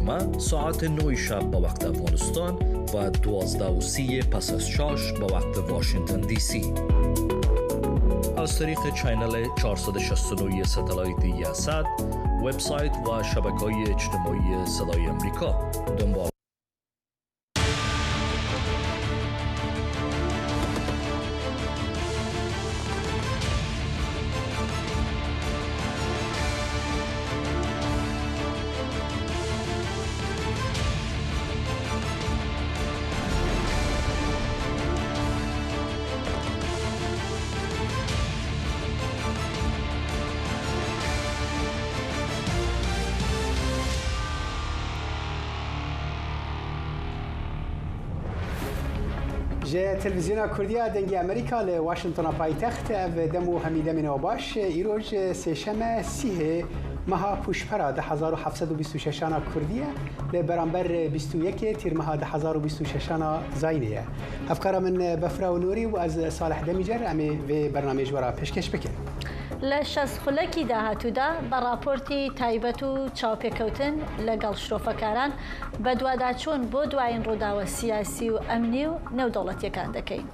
برنامه ساعت 9 شب به وقت افغانستان و 12:30 پس از چاش به وقت واشنگتن دی سی. از طریق چینل 469 ستلایت یاسات، وبسایت و شبکه‌های اجتماعی صدای امریکا دنبال جه تلویزیون کردی دنگی امریکا ل واشنگتن پایتخت و دمو حمیده من باش ایروز سهشنبه 30 ماه پوشپرا 1726 آن کردیه ل برانبر 21 تیر ماه 1026 آن زاینیه. افکار من بفرا و نوری و از صالح دمیجر امی و برنامه جورا پیشکش بکن. لشاس خلکی دهاتو دا براپورتی تایبت و چاوپێکەوتن لەگەڵ شرۆفەکاران بە دوواداچوون بۆ دوایین ڕووداوە سیاسی و ئەمنی و نێودەوڵەتیەکان دەکەین.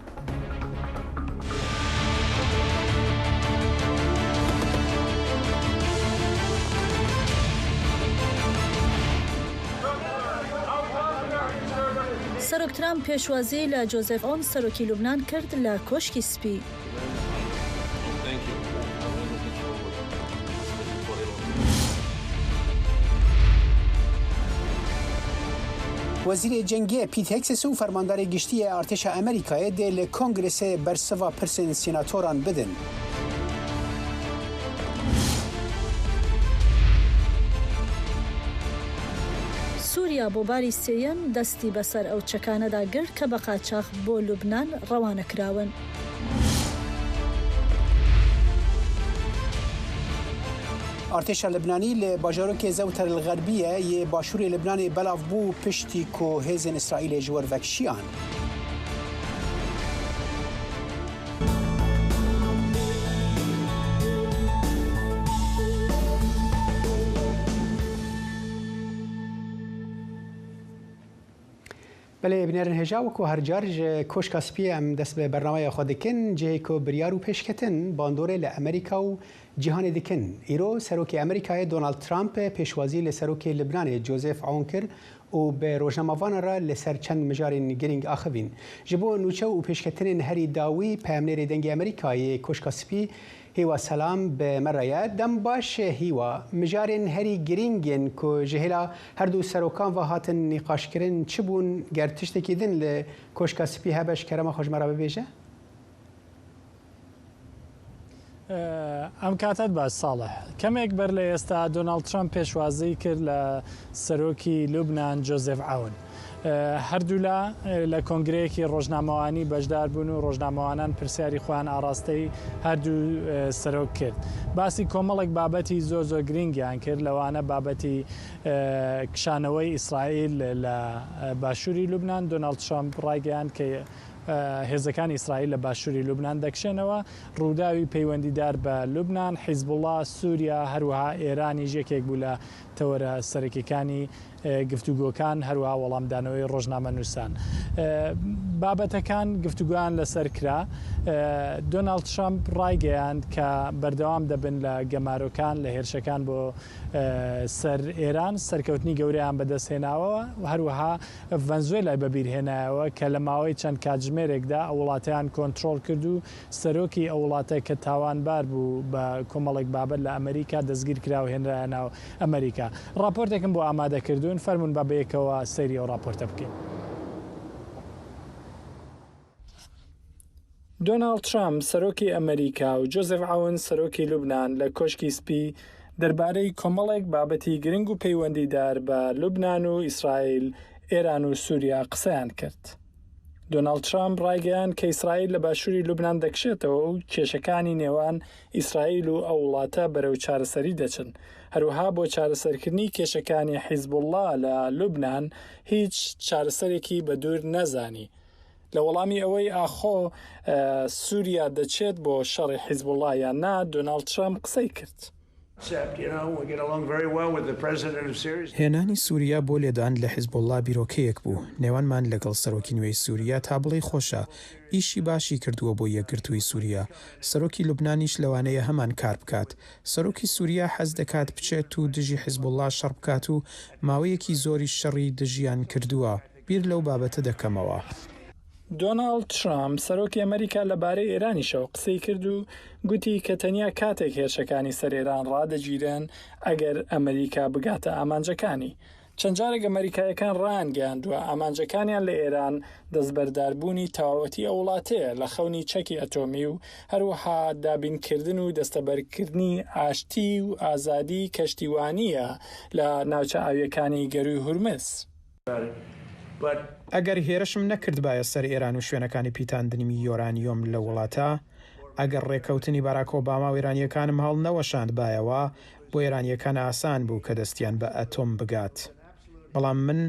سەرۆک ترامپ پێشوازی لە جۆزێف ئۆن سەرۆکی لوبنان کرد لە کۆشکی سپی. وزیر جنگی پیت هکسس و فرماندار گشتی ارتش امریکای دل کنگرس برسوا پرسن سیناتوران بدن. سووریا بۆ باری سێیەم دەستی بەسەر ئەو چەکانەدا گرت کە بە قاچاق بۆ لوبنان ڕەوانەکراون. ارتش لبنانی لباجاروک زوتر الغربیه ی باشور لبنان بلاف بو پشتی کو هزن اسرائیل جور وکشیان. بله بنرن هجا و کو هر جارج کوش کاسپی ام دست به برنامه خود کن جه کو بریارو پیشکتن باندوره ل امریکا و جهان دکن. ایرو سروک امریکای دونالد ترامپ پیشوازی ل سروک لبنان جوزف عون کرد و به روزنامه‌وان را لسر چند مجارین گرینگ آخوین. جبو نوچه و پیشکتن هری داوی پیامنر دنگ امریکای کوش کاسپی هیوا سلام به مرایت دم باش هیوا مجارین هری گرینگن کو جهلا هر دو سروکان و هاتن نقاش کردن چبون گرتشت کیدن ل کوش کاسپی هبش کرما خوش مرا ببیجه ئەم کاتت باش ساڵح کەمێک بەر لە ئێستا دۆناڵد ترامپ پێشوازی کرد لە سەرۆکی لوبنان جۆزێف عون. هەردوولا لە کۆنگرەیەکی ڕۆژنامەوانی بەشدار بوون و ڕۆژنامەوانان پرسیاری خۆیان ئاراستەی هەردوو سەرۆک کرد. باسی کۆمەڵێک بابەتی زۆر گرنگیان کرد لەوانە بابەتی کشانەوەی ئیسرائیل لە باشووری لوبنان. دۆناڵد ترامپ ڕایگەیاند کە هێزەکانی ئیسرائیل لە باشووری لوبنان دەکشێنەوە. ڕووداوی پەیوەندیدار بە لوبنان، حیزبوڵڵا، سووریا، هەروەها ئێرانی یەکێک بوو لە تەوەرە سەرەکیەکانی گفتوگۆکان، هەروەها وەڵامدانەوەی ڕۆژنامە نووسان. بابەتەکان گفتوگویان لەسەر کرا. دۆناڵد ترامپ ڕایگەیاند کە بەردەوام دەبن لە گەمارۆکان لە هێرشەکان بۆ سەر ئێران سەرکەوتنی گەورەیان بەدەستهێناوە و هەروەها ڤەنزوێلای بەبیرهێنایەوە کە لە ماوەی چەند کاتژمێرێکدا ئەو وڵاتیان کۆنتترۆل کرد و سەرۆکی ئەو وڵاتە کە تاوانبار بوو بە کۆمەڵێک بابەت لە ئەمریکا دەستگیر کرا و هێنرایە ناو ئەمریکا. راپۆرتێکم بۆ ئامادەکردوون فەرمون بە بەیەکەوە سەیری ئەو راپۆرتە بکەین. دۆناڵد ترامپ سەرۆکی ئەمریکا و جۆزێف عون سەرۆکی لوبنان لە کۆشکی سپی دەربارەی کۆمەڵێک بابەتی گرنگ و پەیوەندیدار بە لوبنان و ئیسرائیل، ئێران و سووریا قسەیان کرد. دۆناڵد ترامپ ڕایگەیاند کە ئیسرائیل لە باشووری لوبنان دەکشێتەوە و کێشەکانی نێوان ئیسرائیل و ئەو وڵاتە بەرەو چارەسەری دەچن. هەروەها بۆ چارەسەرکردنی کێشەکانی حیزبوڵڵا لە لوبنان هیچ چارەسەرێکی بە دوور نەزانی. لە وەڵامی ئەوەی ئاخۆ سووریا دەچێت بۆ شەڕی حیزبوڵڵا یان نا، دۆناڵد ترامپ قسەی کرد. هێنانی سووریا بۆ لێدان لە حیزبوڵڵا بیرۆکەیەک بوو نێوانمان لەگەڵ سەرۆکی نوێی سووریا تا بڵێ خۆشە ئیشی باشی کردووە بۆ یەکگرتووی سووریا سەرۆکی لوبنانیش لەوانەیە هەمان کار بکات سەرۆکی سووریا حەز دەکات بچێت و دژی حیزبوڵڵا شەڕ بکات و ماوەیەکی زۆری شەڕی دژیان کردووە بیر لەو بابەتە دەکەمەوە. دۆناڵد ترامپ سەرۆکی ئەمریکا لەبارەی ئێرانیشەوە قسەی کرد و گوتی کە تەنیا کاتێک هێرشەکانی سەر ئێران ڕادەگیرن ئەگەر ئەمریکا بگاتە ئامانجەکانی. چەند جارێک ئەمریکایەکان ڕانگەیاندووە ئامانجەکانیان لە ئێران دەستبەرداربوونی تەواوەتی ئەو وڵاتەیە لە خەونی چەکی ئەتۆمی و هەروەها دابینکردن و دەستەبەرکردنی ئاشتی و ئازادی کەشتیوانیە لە ناوچە ئاویەکانی گەروی هورمز. ئەگەر هێرشم نەکردبایە سەر ئێران و شوێنەکانی پیتاندنی یۆرانیۆم لە وڵاتە ئەگەر ڕێکەوتنی باراک ئۆباما و ئێرانیەکانم هەڵ نەوەشاندبایەوە بۆ ئێرانیەکان ئاسان بوو کە دەستیان بە ئەتۆم بگات بەڵام من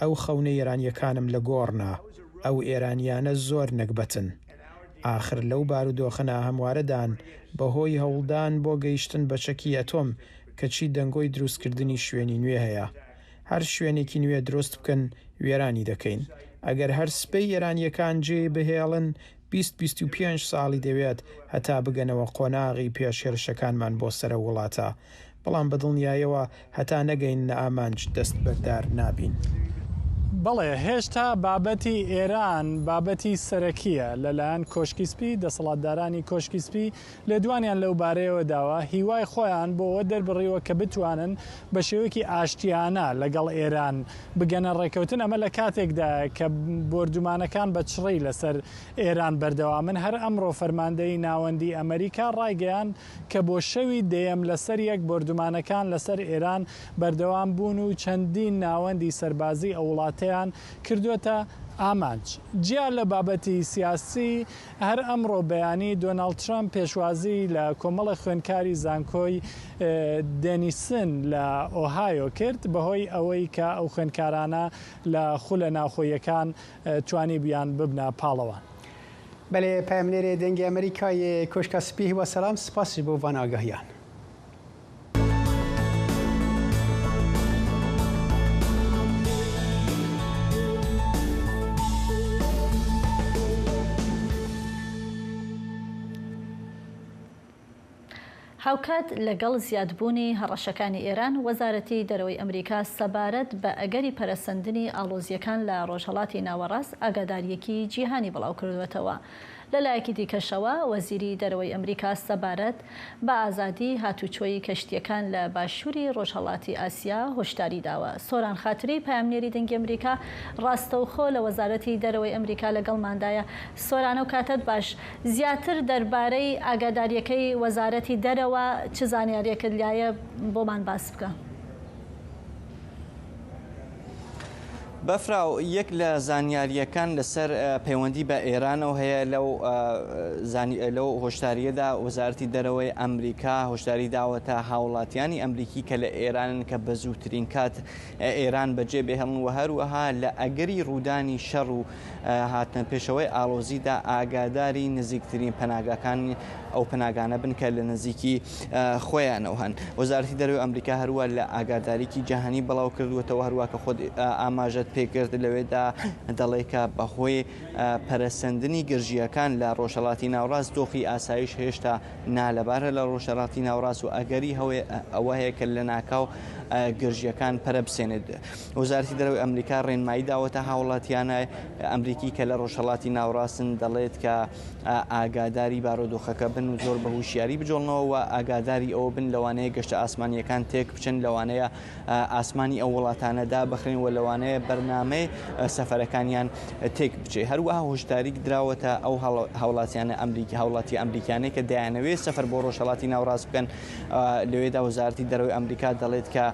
ئەو خەونەی ئێرانیەکانم لە گۆڕنا ئەو ئێرانیانە زۆر نەکبەتن ئاخر لەو بارودۆخە هەموارەدان بەهۆی هەوڵدان بۆ گەیشتن بە چەکی ئەتۆم کەچی دەنگۆی دروستکردنی شوێنی نوێ هەیە هەر شوێنێکی نوێ دروست بکەن وێرانی دەکەین ئەگەر هەر سپەی ئێرانیەکان جێ بهێڵن 20-25 ساڵی دەوێت هەتا بگەنەوە قۆناغی پێشهێرشەکانمان بۆ سەرە وڵاتە بەڵام بەدڵنیایەوە هەتا نەگەین لە ئامانج دەست بەردار نابین. بەڵێ هێشتا بابەتی ئێران بابەتی سەرەکیە لەلایەن کۆشکیسپی دەسەڵاتدارانی کۆشکیسپی لە دوانیان لەو بارەیەوە داوە هیوای خۆیان بۆەوە دەربڕیوە کە بتوانن بە شێوەیەکی ئاشتیانە لەگەڵ ئێران بگەنە ڕێکەوتن ئەمە لە کاتێکدا کە بردومانەکان بە چڕی لەسەر ئێران بەردەوامن هەر ئەمڕۆ فەرماندەی ناوەندی ئەمریکا ڕایگەیان کە بۆ شەوی دێم لەسەر یەک بردومانەکان لەسەر ئێران بەردەوام بوون و چەندین ناوەندی سەربازی ئەو وڵاتەیان کردووەتە ئامانج. جیا لە بابەتی سیاسی هەر ئەمڕۆ بەیانی دۆناڵد ترامپ پێشوازی لە کۆمەڵە خوێندکاری زانکۆی دێنیسن لە ئۆهایۆ کرد بەهۆی ئەوەی کە ئەو خوێندکارانە لە خولە ناوخۆیەکان توانی بیان ببنە پاڵەوان. بەڵێ پایمنێرێ دەنگی ئەمریکای کۆشکەسپی هیوا سەلام سپاسی بۆ ڤاناگەهیان. هاوکات لەگەڵ زیادبوونی هەڕەشەکانی ئێران وەزارەتی دەرەوەی ئەمریکا سەبارەت بە ئەگەری پەرەسەندنی ئاڵۆزیەکان لە ڕۆژهەڵاتی ناوەڕاست ئاگاداریەکی جیهانی بڵاو کردوێتەوە. لەلایەکی دیکەشەوە وەزیری دەرەوەی ئەمریکا سەبارەت بە ئازادی هاتوچۆی کەشتیەکان لە باشووری ڕۆژهەڵاتی ئاسیا هۆشداری داوە. سۆران خاتری پایامنێری دەنگی ئەمریکا ڕاستەوخۆ لە وەزارەتی دەرەوەی ئەمریکا لەگەڵماندایە. سۆرانە و کاتت باش زیاتر دەربارەی ئاگاداریەکەی وەزارەتی دەرەوە چ زانیاریەکەت لایە بۆمان باس بکە. بەفراو یەک لە زانیاریەکان لەسەر پەیوەندی بە ئێرانەوە هەیە لەو هۆشداریەدا وەزارەتی دەرەوەی ئەمریکا هۆشداری داوەتە هاوڵاتیانی ئەمریکی کە لە ئێرانن کە بە زووترین کات ئێران بەجێ بهێڵن و هەروەها لە ئەگەری ڕوودانی شەڕ و هاتنە پێشەوەی ئاڵۆزیدا ئاگاداری نزیکترین پەناگاکانی ئەو پەناگانە بن کە لە نزیکی خۆیانەوە هەن. وەزارەتی دەرەوەی ئەمریکا هەروە لە ئاگاداریکی جیهانی بەڵاو کردوێتەوە هەروە کە خۆ ئاماژەت پێکرد لەوێدا دەڵێ کە بەهۆی پەرەسەندنی گرژیەکان لە ڕۆژهەڵاتی ناوڕاست دۆخی ئاسایش هێشتا نالەبارە لە ڕۆژهەڵاتی ناوڕاست و ئەگەری ئەوە هەیە کە لە ناکاو گرژیەکان پەرە بسێنێت. وەزارەتی دەرەوەی ئەمریکا ڕێنمایی داوەتە هاوڵاتیانە ئەمریکی کە لە ڕۆژهەڵاتی ناوڕاستن دەڵێت کە ئاگاداری بارودۆخەکە بن و زۆر بە هوشیاری بجۆڵنەوە و ئاگاداری ئەوە بن لەوانەیە گەشتە ئاسمانیەکان تێک بچن لەوانەیە ئاسمانی ئەو وڵاتانەدا بخرین و لەوانەیە بەرنامەی سەفەرەکانیان تێک بچێت. هەروەها هۆشداری دراوەتە ئەو هاوڵاتیانە هاوڵاتی ئەمریکانەی کە دەیانەوێت سەفەر بۆ ڕۆژهەڵاتی ناوڕاست بکەن لەوێدا وەزارەتی دەرەوەی ئەمریکا دەڵێت کە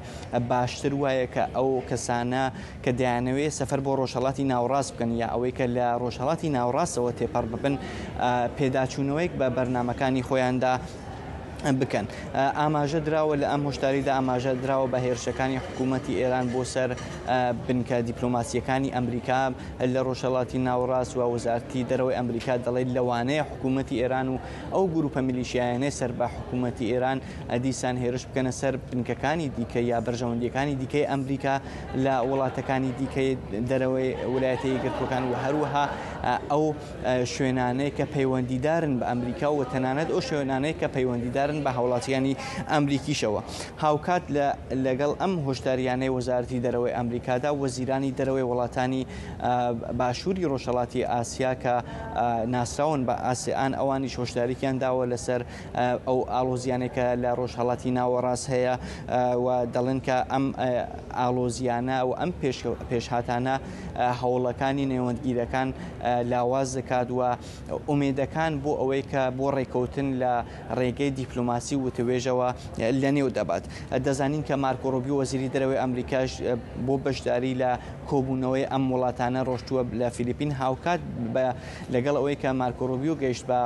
باشتر وایە کە ئەو کەسانە کە دەیانەوێت سەفەر بۆ ڕۆژهەڵاتی ناوڕاست بکەن یا ئەوەی کە لە ڕۆژهەڵاتی ناوڕاستەوە تێپەڕ ببن پێداچوونەوەیک بە بەرنامەکانی خۆیاندا بکەن. ئاماژە دراوە لە ئەم هۆشداریدا ئاماژە دراوە بە هێرشەکانی حکوومەتی ئێران بۆ سەر بنکە دیپلۆماسیەکانی ئەمریکا لە ڕۆژهەڵاتی ناوەڕاست و وەزارەتی دەرەوەی ئەمریکا دەڵێت لەوانەیە حکوومەتی ئێران و ئەو گروپە میلیشیایانەی سەر بە حکوومەتی ئێران دیسان هێرش بکەنە سەر بنکەکانی دیکە یا بەرژەوەندیەکانی دیکەی ئەمریکا لە وڵاتەکانی دیکەی دەرەوەی ویلایەتە یەکگرتووەکان و هەروەها ئەو شوێنانەی کە پەیوەندیدارن بە ئەمریکا و تەنانەت ئەو شوێنانەی کە پەیوەندیدارن بە هاوڵاتیانی ئەمریکیشەوە. هاوکات لەگەڵ ئەم هۆشداریانەی وەزارەتی دەرەوەی ئەمریکادا وەزیرانی دەرەوەی وڵاتانی باشووری ڕۆژهەڵاتی ئاسیا کە ناسراون بە ئاسیان ئەوانیش هۆشداریان داوە لەسەر ئەو ئالۆزیانێکە لە ڕۆژهەڵاتی ناوەڕاست هەیە و دەڵێن کە ئەم ئالۆزیانە و ئەم پێشهاتانە هەوڵەکانی نێوەندگیرەکان لاواز دەکات و ئومێدەکان بۆ ئەوەی کە بۆ ڕێکەوتن لە ڕێگەی دیپلۆماسی وتەوێژەوە لە نێو دەبات. دەزانین کە مارکۆ ڕۆبیۆ وەزیری دەرەوەی ئەمریکاش بۆ بەشداری لە کۆبوونەوەی ئەم وڵاتانە ڕۆشتووە لە فیلیپین هاوکات لەگەڵ ئەوەی کە مارکۆ ڕۆبیۆ گەیشت بە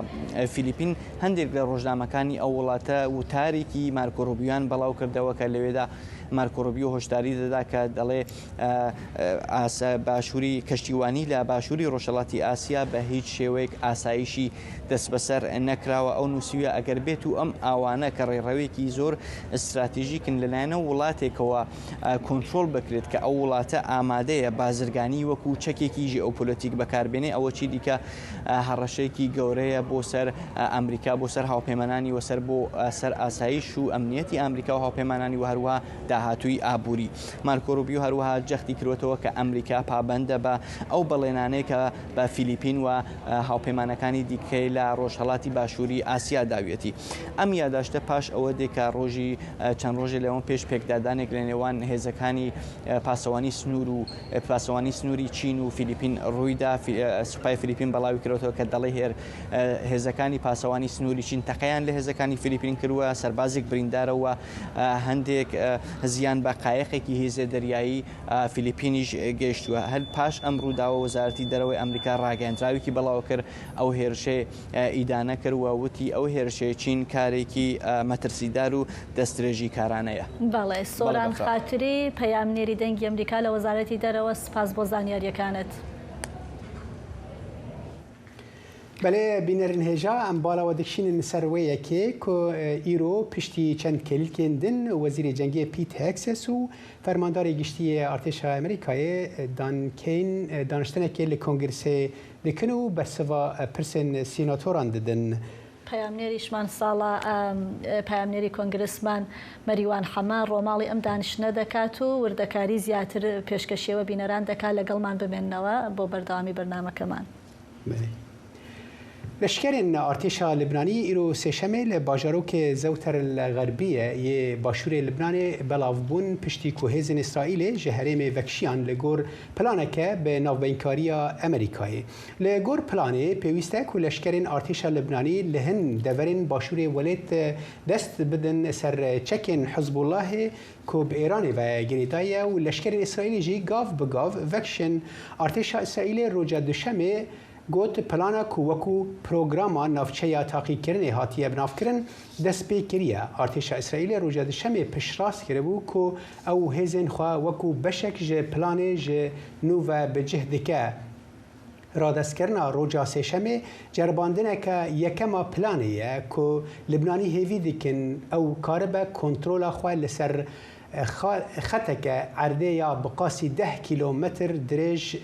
فیلیپین هەندێک لە ڕۆژنامەکانی ئەو وڵاتە وتارێکی مارکۆ ڕۆبیۆیان بەڵاو کردەوە کە لەوێدا مارکۆ ڕۆبیۆ هۆشداری دەدا کە دەڵێ باشووری کەشتیوانی لە باشووری ڕۆژهەڵاتی ئاسیا بە هیچ شێوەیەک ئاسایشی دەست بەسەر نەکراوە. ئەو نووسویە ئەگەر بێت و ئەم ئاوانە کە ڕێڕەوێکی زۆر استراتیژیکن لەلایەنە وڵاتێکەوە کۆنتترۆل بکرێت کە ئەو وڵاتە ئامادەیە بازرگانی وەکو چەکێکی ژئۆپۆلیتیک بەکاربێنێ ئەوە چی دیکە هەڕەشەیەکی گەورەیە بۆ سەر ئەمریکا بۆ سەر هاوپەیمانانی وەسەر بۆ سەر ئاسایش و ئەمنیەتی ئەمریکا و هاوپەیمانانی و هەروە داهاتووی ئابووری. مارکۆ ڕۆبیۆ هەروەها جەختی کردوێتەوە کە ئەمریکا پابەندە بە ئەو بەڵێنانەیە کە بە فیلیپین و هاوپەیمانەکانی دیکەی لە ڕۆژهەڵاتی باشووری ئاسیا داویەتی. ئەم یاداشتە پاش ئەوە دێکە ڕۆژی چەند ڕۆژێ لەوەن پێش پێکدادانێک لە نێوان هێزەکانی پاسەوانی سنوور و پاسەوانی سنووری چین و فیلیپین ڕوویدا. سوپای فیلیپین بەڵاوی کردەوە کە دەڵێ هێزەکانی پاسەوانی سنووری چین تەقەیان لە هێزەکانی فیلیپین کردووە سەربازێک بریندارەوە هەندێک زیان بە قایەقێکی هێزە دەریایی فیلیپینیش گەیشتووە. هەر پاش ئەم ڕووداوە وەزارەتی دەرەوەی ئەمریکا ڕاگەیاندراوێکی بەڵاو کرد ئەو هێرشێ ئیدانە کردووە وتی ئەو هێرشەیە چین کارێکی مەترسیدار و دەستدرێژی کارانەیە. بەڵێ سۆران خاتری پەیامنێری دەنگی ئەمریکا لە وەزارەتی دەرەوە سپاس بۆ زانیاریەکانت. بەڵێ بینەرن هێژا ئەم باڵەوە دەکشینن سەروەیەکێ کە ئیرۆ پشتی چەند کلیلکێن دن وەزیری جەنگی پیت هێکسس و فەرمانداری گشتی ئارتێشا ئەمریکایە دان کین دانیشتنێکی لە کۆنگرسێ دکن و بەرسەوا پرسن سیناتۆران ددن. پەیامنێریشمان ساڵە پەیامنێری کۆنگرسمان مەریوان حەمان ڕۆماڵی ئەم دانیشتنە دەکات و وردەکاری زیاتر پێشکەشیەوە بینەران دەکات لەگەڵمان بمێننەوە بۆ بەردەوامی بەرنامەکەمان. لشکرین ارتش لبنانی ایرو سه‌شنبه ل باجاروک زوتر الغربیه ی باشور لبنان بلاوبون پشتی کوهزن اسرائیل جهرم وکشیان لگور پلانه که به نوبینکاریا امریکایی لگور پلانه پیوسته که لشکرین ارتش لبنانی لهن دورین باشور ولایت دست بدن سر چکن حزب الله کوب ایران و گریدای و لشکرین اسرائیلی جی گاف بگاف وکشن ارتش اسرائیل روز دوشنبه گوت پلانا کو وکو پروگراما نافچه تاقی کرنه هاتیه بناف کرن دست پی کریه ارتش اسرائیل روز دوشنبه پشراست کرده بو کو او هزن خوا وکو بشک ج پلانه ج نو و بجهد که رادست کرنا روزا سه‌شنبه جرباندنه که یکما پلانیه کو لبنانی هیوی دکن او کاربه کنترل خوا لسر خطک عرضه یا بقاسی 10 کیلومتر درج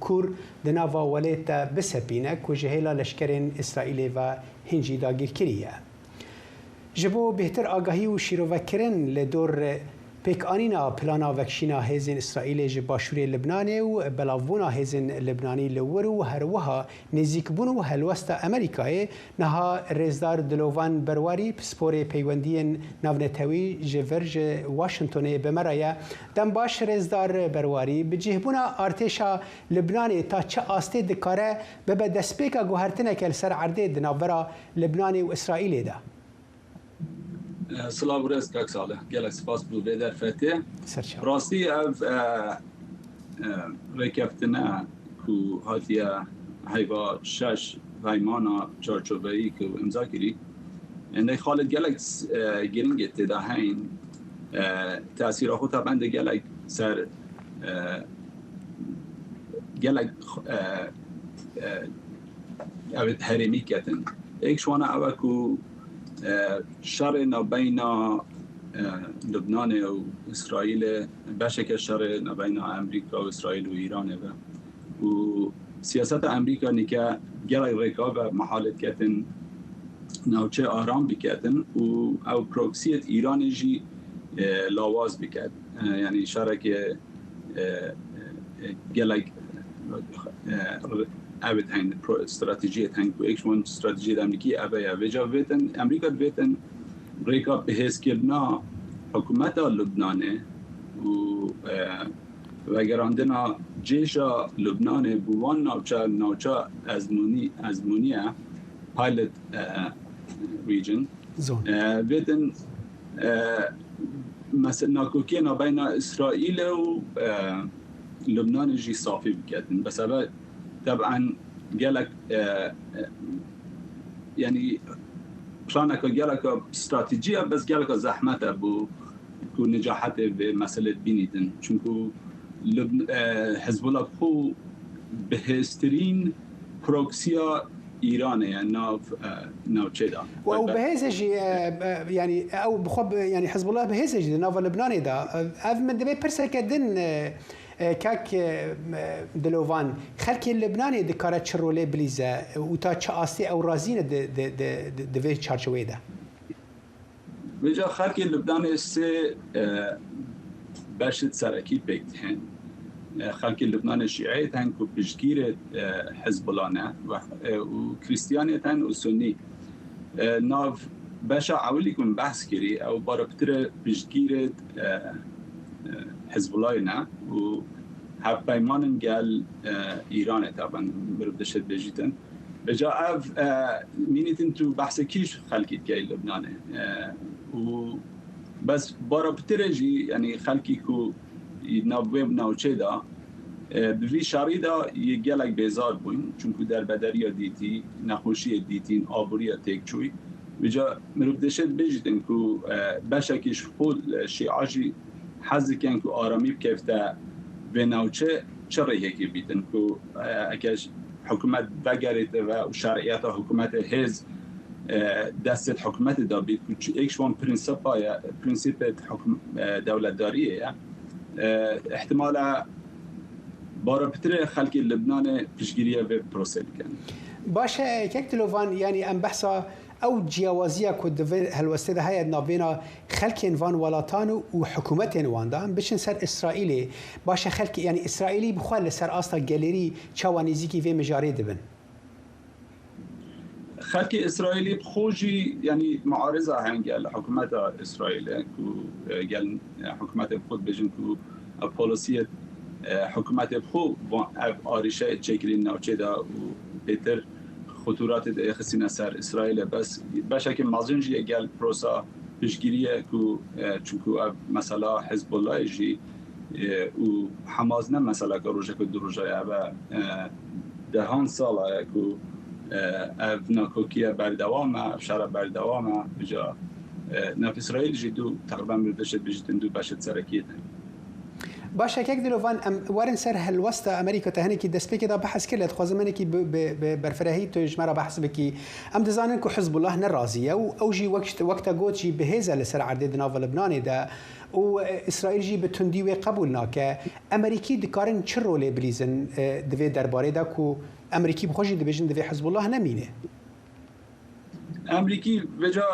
کور دناوا ولایت بسپینه که جهیلا لشکرین اسرائیل و هنجی داگیر کریه. جبو بهتر آگاهی و شیروکرن لدور پیک آنینا پلانا وکشینا هزین اسرائیل جباشور لبنانی و بلاوونا هزین لبنانی لور و هروها نزیک بون و هلوست امریکای نها رزدار دلوان برواری پسپور پیوندین نونتوی جورج واشنطن بمرایه دم باش رزدار برواری بجهبونا ارتشا لبنانی تا چه آسته دکاره به دسپیکا گوهرتنه که سر عرده دناورا لبنانی و اسرائیل ده. سلام برس کاک ساله گلک سپاس بو بدر فته راستی اف رکفتنا کو هاتیا هیوا شش ویمانا چارچوبایی که امضا کردی يعني خالد جالك جرينج تداهين تأثير أخو طبعا ده جالك سر جالك أبد هرمي كتن إيش وانا أبكو شر بين لبنان وإسرائيل بشكل شر بين أمريكا وإسرائيل وإيران وسياسة أمريكا نكا جالك ركابة محالة كتن نوچه آرام بکردن او پروکسیت ایران جی لاواز بکرد یعنی شرک گلک اوید هین استراتژیت هین کو ایکشون استراتژی امریکی اوجا ویتن امریکا ویتن ریکا بهز کردنا حکومت لبنان و گراندنا جیش لبنان بوان نوچه ازمونیه pilot region ویدن مثلا ناکوکینا بین اسرائیل و لبنان جی صافی بکردن بس طبعا جالك يعني شانك جالك استراتيجيه بس جالك زحمته ابو يكون نجاحاته بمساله بينيدن شنكو حزب الله خو بهسترين بروكسيا ایران يعني ناو چدا و بهزج يعني او بخب يعني حزب الله بهزج ناف لبنان دا اف من دبي برسكدن كاك دلوفان خلك اللبناني دكارت شرولي بليزا وتا تشاستي او رازين د في تشارجوي دا بجا خلك اللبناني سي باشت سركي بيكتهن خلك اللبنان الشيعي تنكو بشكيرة حزب الله وكريستيانية وسني ناف باشا عوليكم بحث كري أو باربتر بشكيرة حزب الله وهاب بايمان قال إيران طبعا بربدشت بجيتن بجا أف مينيتن تو بحث كيش خلكي كاي لبنان بس باربتر جي يعني خلكي كو نابویم ناوچدا بوی شاریدا یگلک بیزار بوین چونکو در بدریا دیتی نخوشی دیتین آبوریا تک چوی وجا مروف دشت بجیدن کو بشکش خود شیعاجی حزی کن کو آرامی بکفته و ناوچه چرا یکی بیتن کو اکش حکومت بگرید و شرعیت حکومت هز دست حکومت دا بید که ایکشوان پرینسیپ دولت داریه احتمالا باربتر خلق لبنان تشجيريه ببروسيل كان باشه كيك تلوفان يعني ام بحثا او جیاوازیه کد هلوسته ده هاي نابینا خلق وان ولاتان و حکومت وان دام بشن سر اسرائیلی باشه خلق يعني اسرائیلی بخوال سر آستا گالری چوانیزی کی و مجاری دبن خلق اسرائیلی بخوجي يعني معارضه هنگل حکومت اسرائیل کو گل حکومت خود بجن کو پالیسی حکومت بخو آریشه چکرین نوچه دا و بهتر خطورات خسینه سر اسرائیل بس بشکل مازنجی گل پروسا پیشگیریه کو چونکو مثلا حزب الله جی و حماس نه مثلا که روزه که دو روزه و دهان ساله کو اف ناکوکیه بردوام شهر بردوام بجا نف اسرائیل جی دو تقریبا برداشت بجیتن دو باشد سرکیتن باشه كيك دلوفان وارن سر هالوسط امريكا تهني كي دسبي كده بحث كله تخوز منك برفراهي تجمره بحث بكي ام دزانن كو حزب الله نرازيه او جي وقت جوت جي بهذا لسر عدد ناف لبنان ده واسرائيل جي بتندي وقبولنا كامريكي دكارن تشرولي بليزن دفي درباري ده كو امريكي بخوجي دبيجن دفي حزب الله نمينه امریکی وجا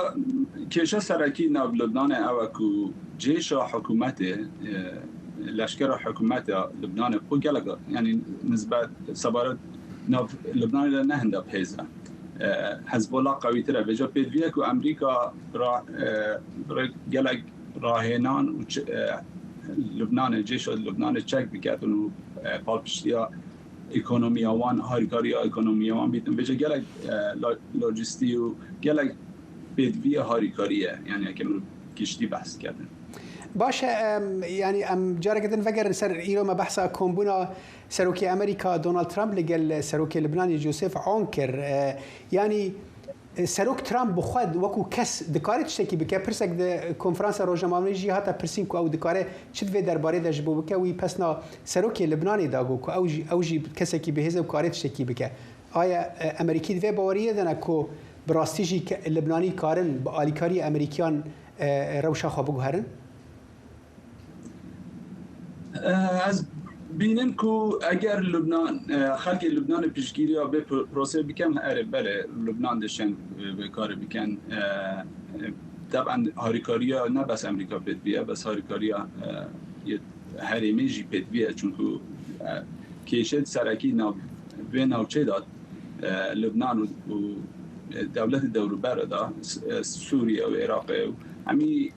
کشا سرکی ناف لبنان او کو جيش حکومت لشکر حکومت لبنان خود گلگا یعنی نسبت سبارت ناف لبنان را نهنده بهزه حزب الله قوی تره وجا پیدویه که امریکا گلگ راهنان و لبنان جیش لبنان چک بکردن و پالپشتیا اکونومیاوان هاریکاریا اکونومیاوان بیتن وجا گلگ لوجستی و گلگ پیدویه هاریکاریه یعنی که کشتی بحث کردن باشه يعني ام جاركتن فكر سر ايرو ما بحثا كومبونا سروكي امريكا دونالد ترامب لقال سروكي لبناني جوزيف عونكر يعني سەرۆک ترامپ بخواد وەکو کەس دکارێت شتێکی بکە پرسێک کۆنفرانسە ڕۆژنامەوانیژی هاتە پرسین و ئەو دکارێت چت وێ دەربارەی دەژ بۆ بکە وی پەسنا سەرۆکی لبنانی داگو و ئەوژی کەسێکی بەهێزە و کارێت شتێکی بکە ئایا ئەمریکی دوێ باوەریە دەنا کۆ بڕاستیژی لبنانی کارن بە ئالیکاری ئەمریکیان ڕەوشە خوا بگوهرن؟ بینم که اگر لبنان خلق لبنان پیشگیری یا به پروسه بکن بله لبنان دشن به کار بکن طبعا هاریکاریا نه بس امریکا پد بیه بس هاریکاریا حریمی جی پد بیه چون که کیشت سرکی به نوچه داد لبنان و دولت دوروبر دا سوریه و عراق و همی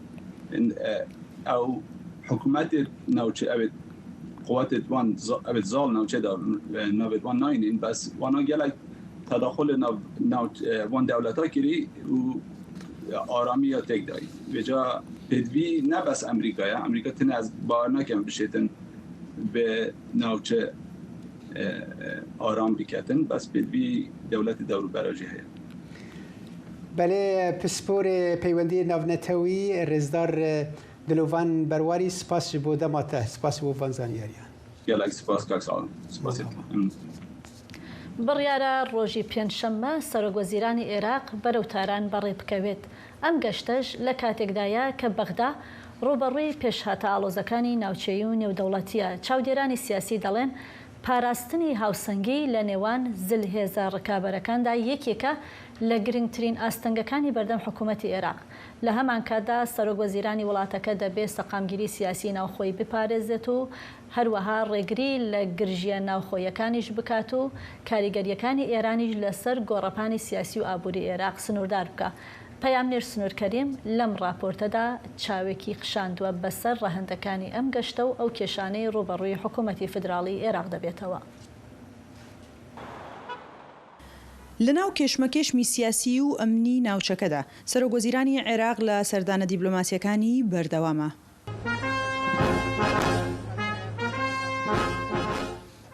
او حکومت نوچه قوات وان ابد زال نوچه دار نوبت وان ناینین بس وانا گلک تداخل وان دولتا کری و آرامی یا تک دایی به جا بدوی نه بس امریکا تن از بار نکم بشیتن به نوچه آرام بکتن بس بدوی دولت دورو براجی هیا بله پسپور پیوندی ناونتوی رزدار دلوان برواری سپاس بۆ دەماتە سپاس بۆ ڤانزانیاریان گەلێک سپاس کاک ساڵ بڕیارە ڕۆژی پێنجشەممە سەرۆکوەزیرانی عێراق بەرەو تاران بەڕێ بکەوێت ئەم گەشتەش لە کاتێکدایە کە بەغدا ڕوبەڕووی پێشهاتە ئاڵۆزەکانی ناوچەیی و نێودەوڵەتیە چاودێرانی سیاسی دەڵێن پاراستنی هاوسەنگی لە نێوان زلهێزە ڕکابەرەکاندا یەکێکە لە گرنگترین ئاستەنگەکانی بەردەم حکوومەتی عێراق لە هەمان کاتدا سەرۆکوەزیرانی وڵاتەکە دەبێت سەقامگیری سیاسی ناوخۆی بپارێزێت و هەروەها ڕێگری لە گرژیە ناوخۆیەکانیش بکات و کاریگەریەکانی ئێرانیش لەسەر گۆڕەپانی سیاسی و ئابووری عێراق سنووردار بکە. پەیامنێر سنوورکەریم لەم راپۆرتەدا چاوێکی خشاندووە بەسەر ڕەهەندەکانی ئەم گەشتە و ئەو کێشانەی ڕوبەڕووی حکوومەتی فدراڵی عێراق دەبێتەوە. لەناو کێشمەکێشمی سیاسی و ئەمنی ناوچەکەدا سەرۆکوەزیرانی عێراق لە سەردانە دیبلۆماسیەکانی بەردەوامە.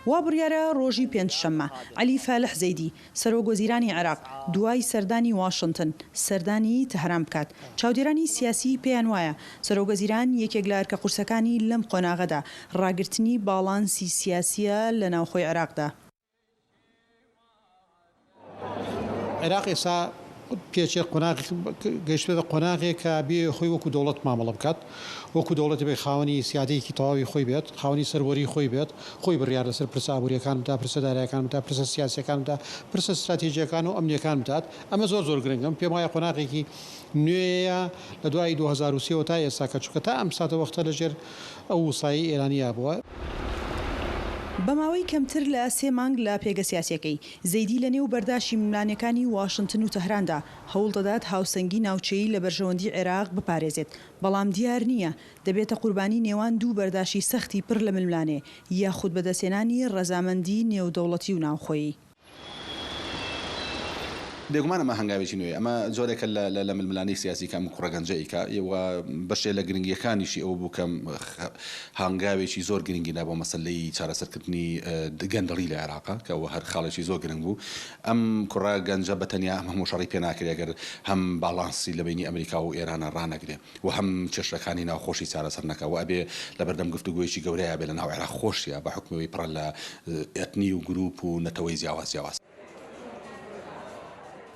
وا بڕیارە ڕۆژی پێنجشەممە عەلی فالح زەیدی سەرۆکوەزیرانی عێراق دوای سەردانی واشنتن سەردانی تەهران بکات. چاودێرانی سیاسی پێیان وایە سەرۆکوەزیران یەکێک لە ئەرکە قورسەکانی لەم قۆناغەدا ڕاگررتنی باڵانسی سیاسیە لە ناوخۆی عێراقدا. عێراق ئێستا پێچێ گەشتێتە قۆناغێک کە بێ خۆی وەکو دەوڵەت مامەڵە بکات وەکو دەوڵەت بێ خاوەنی سیادەیەکی تەواوی خۆی بێت خاوەنی سەروەری خۆی بێت خۆی بڕیار لەسەر پرسە ئابوووریەکان بدا پرسە دارایەکان بدا پرسە سیاسیەکان بدا پرسە استراتیژیەکان و ئەمنیەکان بدات ئەمە زۆر گرنگم پێم وایە قۆناغێکی نوێیە لە دوای 2023 تا ئێستا کە چووکە تا ئەم ساتە وەختە لەژێر ئەو وسایی ئێرانیا بووە. بەماوەی کەمتر لە 3 مانگ لە پێگە سیاسیەکەی زەیدی لە نێو بەرداشی ملانەکانی واشنتن و تەهراندا هەوڵ دەدات هاوسەنگی ناوچەیی لە بەرژەوەندی عێراق بپارێزێت بەڵام دیار نییە دەبێتە قوربانی نێوان دوو بەرداشی سەختی پڕ لە ململانێ یاخود بەدەستێنانی ڕەزامەندی نێودەوڵەتی و ناوخۆیی. بێگومانە ئەمە هەنگاوێکی نوێ ئەمە جۆرێکە لە ململانی سیاسی کەم کوڕەگەنجەیکە بەشێ لە گرنگیەکانیشی ئەو بوو کەم هەنگاوێکی زۆر گرنگی نابۆ مەسەلەی چارەسەرکردنی گەندەڵی لە عێراقا کەەوە هەر خاڵێکی زۆر گرنگ بوو ئەم کوڕە گەنجە بەتەنیا هەموو شەڕی پێ ناکرێت ئەگەر هەم باڵانسی لە بینی ئەمریکا و ئێرانە ڕانەگرێ و هەم چێشتەکانی ناوخۆشی چارەسەر نەکە و ئەبێ لە بەردەم گفتوگویەکی گەورەیە بێ لە ناو عێراق خۆشیە بە حکومەوەی پڕە لە ئەتنی و گروپ و نەتەوەی جیاواز.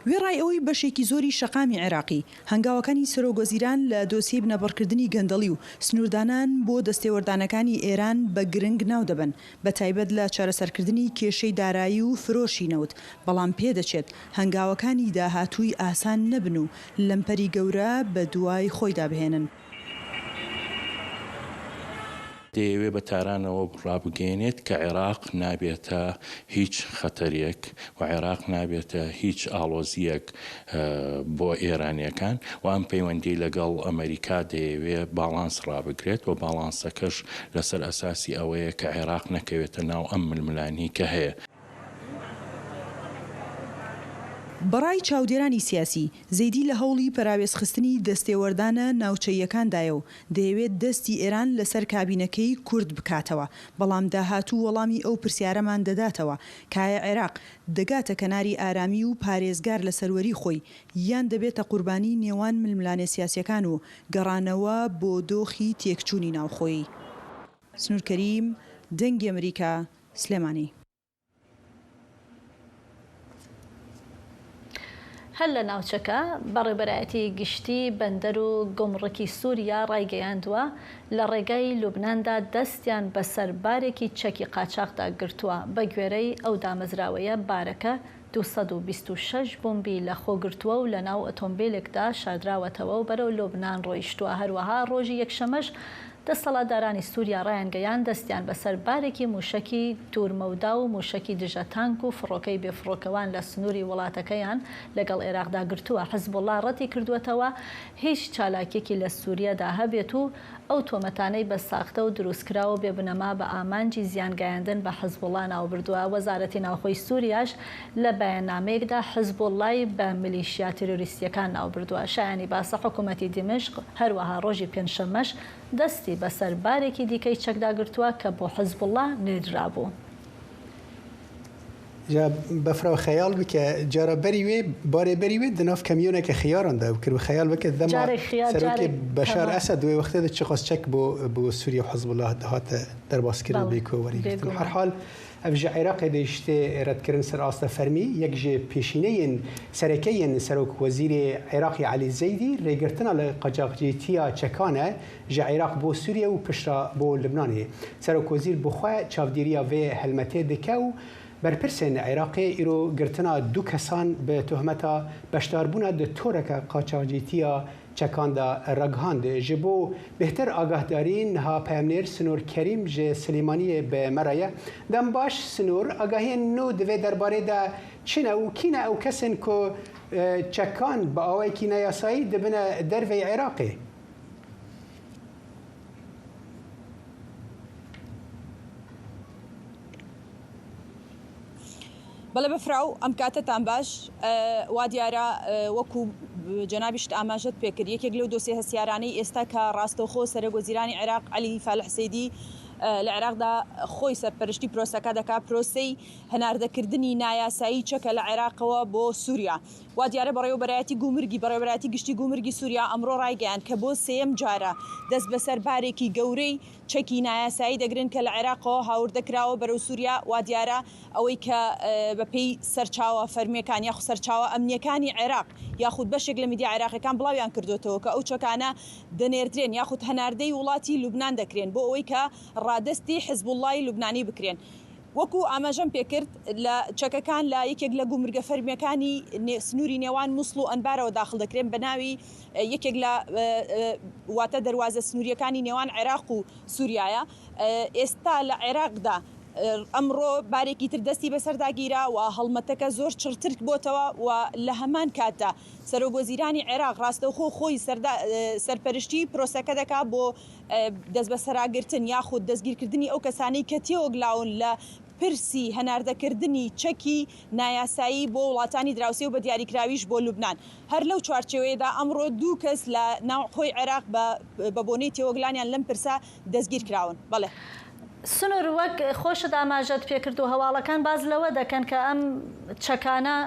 وێڕای ئەوەی بەشێکی زۆری شەقامی عێراقی هەنگاوەکانی سەرۆکوەزیران لە دۆسیە بنەبڕکردنی گەندەڵی و سنووردانان بۆ دەستێوەردانەکانی ئێران بە گرنگ ناو دەبن بە تایبەت لە چارەسەرکردنی کێشەی دارایی و فرۆشی نەوت بەڵام پێدەچێت هەنگاوەکانی داهاتووی ئاسان نەبن و لەمپەری گەورە بە دوای خۆیدا بهێنن. دەیەوێ بە تارانەوە ڕابگەێنێت کە عێراق نابێتە هیچ خەتەرێک و عێراق نابێتە هیچ ئاڵۆزیەک بۆ ئێرانیەکان و ئەم پەیوەندی لەگەڵ ئەمریکا دەیەوێ باڵانس ڕابگرێت و باڵانسەکەش لەسەر ئەساسی ئەوەیە کە عێراق نەکەوێتە ناو ئەم ململانی کە هەیە. بەڕای چاودێرانی سیاسی زەیدی لە هەوڵی پەراوێزخستنی دەستێوەردانە ناوچەیەکاندایە و دەیەوێت دەستی ئێران لەسەر کابینەکەی کورد بکاتەوە، بەڵام داهاتوو وەڵامی ئەو پرسیارەمان دەداتەوە کایە عێراق دەگاتە کەناری ئارامی و پارێزگار لە سەروەری خۆی یان دەبێتە قوربانی نێوان ململانێ سیاسیەکان و گەڕانەوە بۆ دۆخی تێکچوونی ناوخۆی. سنوور کەریم، دەنگی ئەمریکا، سلێمانی. هەر لە ناوچەکە بەڕێبەرایەتی گشتی بەندەر و گۆمڕکی سووریا ڕایگەیاندووە لە ڕێگای لوبناندا دەستیان بەسەر بارێکی چەکی قاچاقدا گرتووە بە گوێرەی ئەو دامەزراوەیە بارەکە 226 بۆمبی لە خۆگرتووە و لە ناو ئۆتۆمبیلێکدا شاردراوەتەوە و بەرەو لوبنان ڕۆیشتووە. هەروەها ڕۆژی یەکشەمەش دەسەڵاتدارانی سووریا ڕایانگەیان دەستیان بەسەر بارێکی موشکی توورمەودا و موشکی دژە تانک و فڕۆکەی بێفڕۆکەوان لە سنووری وڵاتەکەیان لەگەڵ عێراقدا گرتووە. حزبوڵڵا ڕەتی کردوێتەوە هیچ چالاکێکی لە سووریادا هەبێت و ئەو تۆمەتانەی بە ساختە و دروستکراوە بێبنەما بە ئامانجی زیانگایاندن بە حزبوڵڵا ناوبردووە. وەزارەتی ناوخۆی سووریاش لە بەیاننامەیەکدا حزبوڵڵای بە میلیشیا تێرۆریستیەکان ناوبردووە. شایانی باسە حکوومەتی دیمشق هەروەها ڕۆژی پێنجشەمەش دەستی بەسەر بارێکی دیکەی چەکداگرتووە کە بۆ حزبوڵڵا نێردرابوو. بەفرەوە خەیاڵ بکە جارە بەری وێ بارێبەری وێ دناف کەمیۆنێکە خیاراندا کرد و خەیاڵ بکە دەما سەرۆکی بەشار ئەسەد دوێ وەختێدا چ خواست چەک بۆ سووریا و حزبوڵڵا هاتە دەرباسکردن بێ کۆوەریگرتن. هەرحاڵ ئەو ژە عێراقی دەیشتێ ڕەتکردن سەر ئاستە فەرمی یەک ژێ پێشینەیەن سەرەکەیەن سەرۆک وەزیری عێراقی عەلی زەیدی ڕێگرتنە لە قەجاقجێتیە چەکانە ژە عێراق بۆ سووریا و پشتا بۆ لبنانێ. سەرۆک وەزیر بخوا چاودێریە vê هەلمەتێ دکە و بەرپرسێن عێراقی ئیرۆ گرتنا دوو کەسان بە تۆهمەتا بەشداربوونە دە تۆرەکە قاچاقجێتیە چەکاندا ڕەگهاند ji بۆ بهتر ئاگاهدارین ها پەیامنێر سنوور کەریم ji سلێمانیê bi meraya dem baş سنوور ئاگاهiyên nû divê derbarê de çine û kîne ew kesên ku çekan bi awayekî neyasayî dibine dervê Iraqê. بەڵێ بەفراو ئەم کاتتان باش وا دیارە وەکو جەنابیشت ئاماژەت پێکرد یەکێک لەو دۆسیە هەسیارانەی ئێستا کە ڕاستەوخۆ سەرۆکوەزیرانی عێراق عەلی فالحسەیدی لە عێراقدا خۆی سەرپەرشتی پرۆسەکە دەکا پرۆسەی هەناردەکردنی نایاسایی چەکە لە عێراقەوە بۆ سووریا. وا دیارە بەڕێوەبەرایەتی گومرگی بەڕێوەبەرایەتی گشتی گومرگی سووریا ئەمڕۆ ڕایگەیاند کە بۆ سێم جارە دەست بەسەر بارێکی گەورەی چەکی نایاسایی دەگرن کە لە عێراقەوە هاوردەکراوە بەرەو سووریا. وا دیارە ئەوەی کە بەپێی سەرچاوە فەرمیەکان یاخود سەرچاوە ئەمنیەکانی عێراق یاخود بەشێک لە میدیا عێراقیەکان بڵاویان کردوتەوە کە ئەو چەکانە دەنێردرێن یاخود هەناردەی وڵاتی لوبنان دەکرێن بۆ ئەوەی کە ڕادستی حزبوڵڵای لوبنانی بکرێن. وەکو ئاماژەم پێکرد لە چەکەکان لە یەکێک لە گومرگە فەرمیەکانی سنووری نێوان مووسڵ و ئەنبارەوە داخل دەکرێن بە ناوی یەکێک لە واتە دەواازە سنووریەکانی نێوان عێراق و سووریایە. ئێستا لە عێراقدا ئەمڕۆ بارێکی تر دەستی بەسەرداگیرا و هەڵمەتەکە زۆر چڕترک بۆتەوە و لە هەمان کاتدا سەرۆکوەزیرانی عێراق ڕاستەوخۆ خۆی سەرپەرشتی پرۆسەکە دەکا بۆ دەست بەسەراگرتن یاخود دەستگیرکردنی ئەو کەسانەی کە تێوەگلاون لە پرسی هەناردەکردنی چەکی نایاسایی بۆ وڵاتانی دراوسێ و بە دیاریکراویش بۆ لوبنان. هەر لەو چوارچێوەیەدا ئەمڕۆ دوو کەس لە ناوخۆی عێراق بە بۆنەی تێوەگلانیان لەم پرسا دەستگیر کراون. بەڵێ سنوور وەک خۆشت ئاماژەت پێکرد و هەواڵەکان باز لەوە دەکەن کە ئەم چەکانە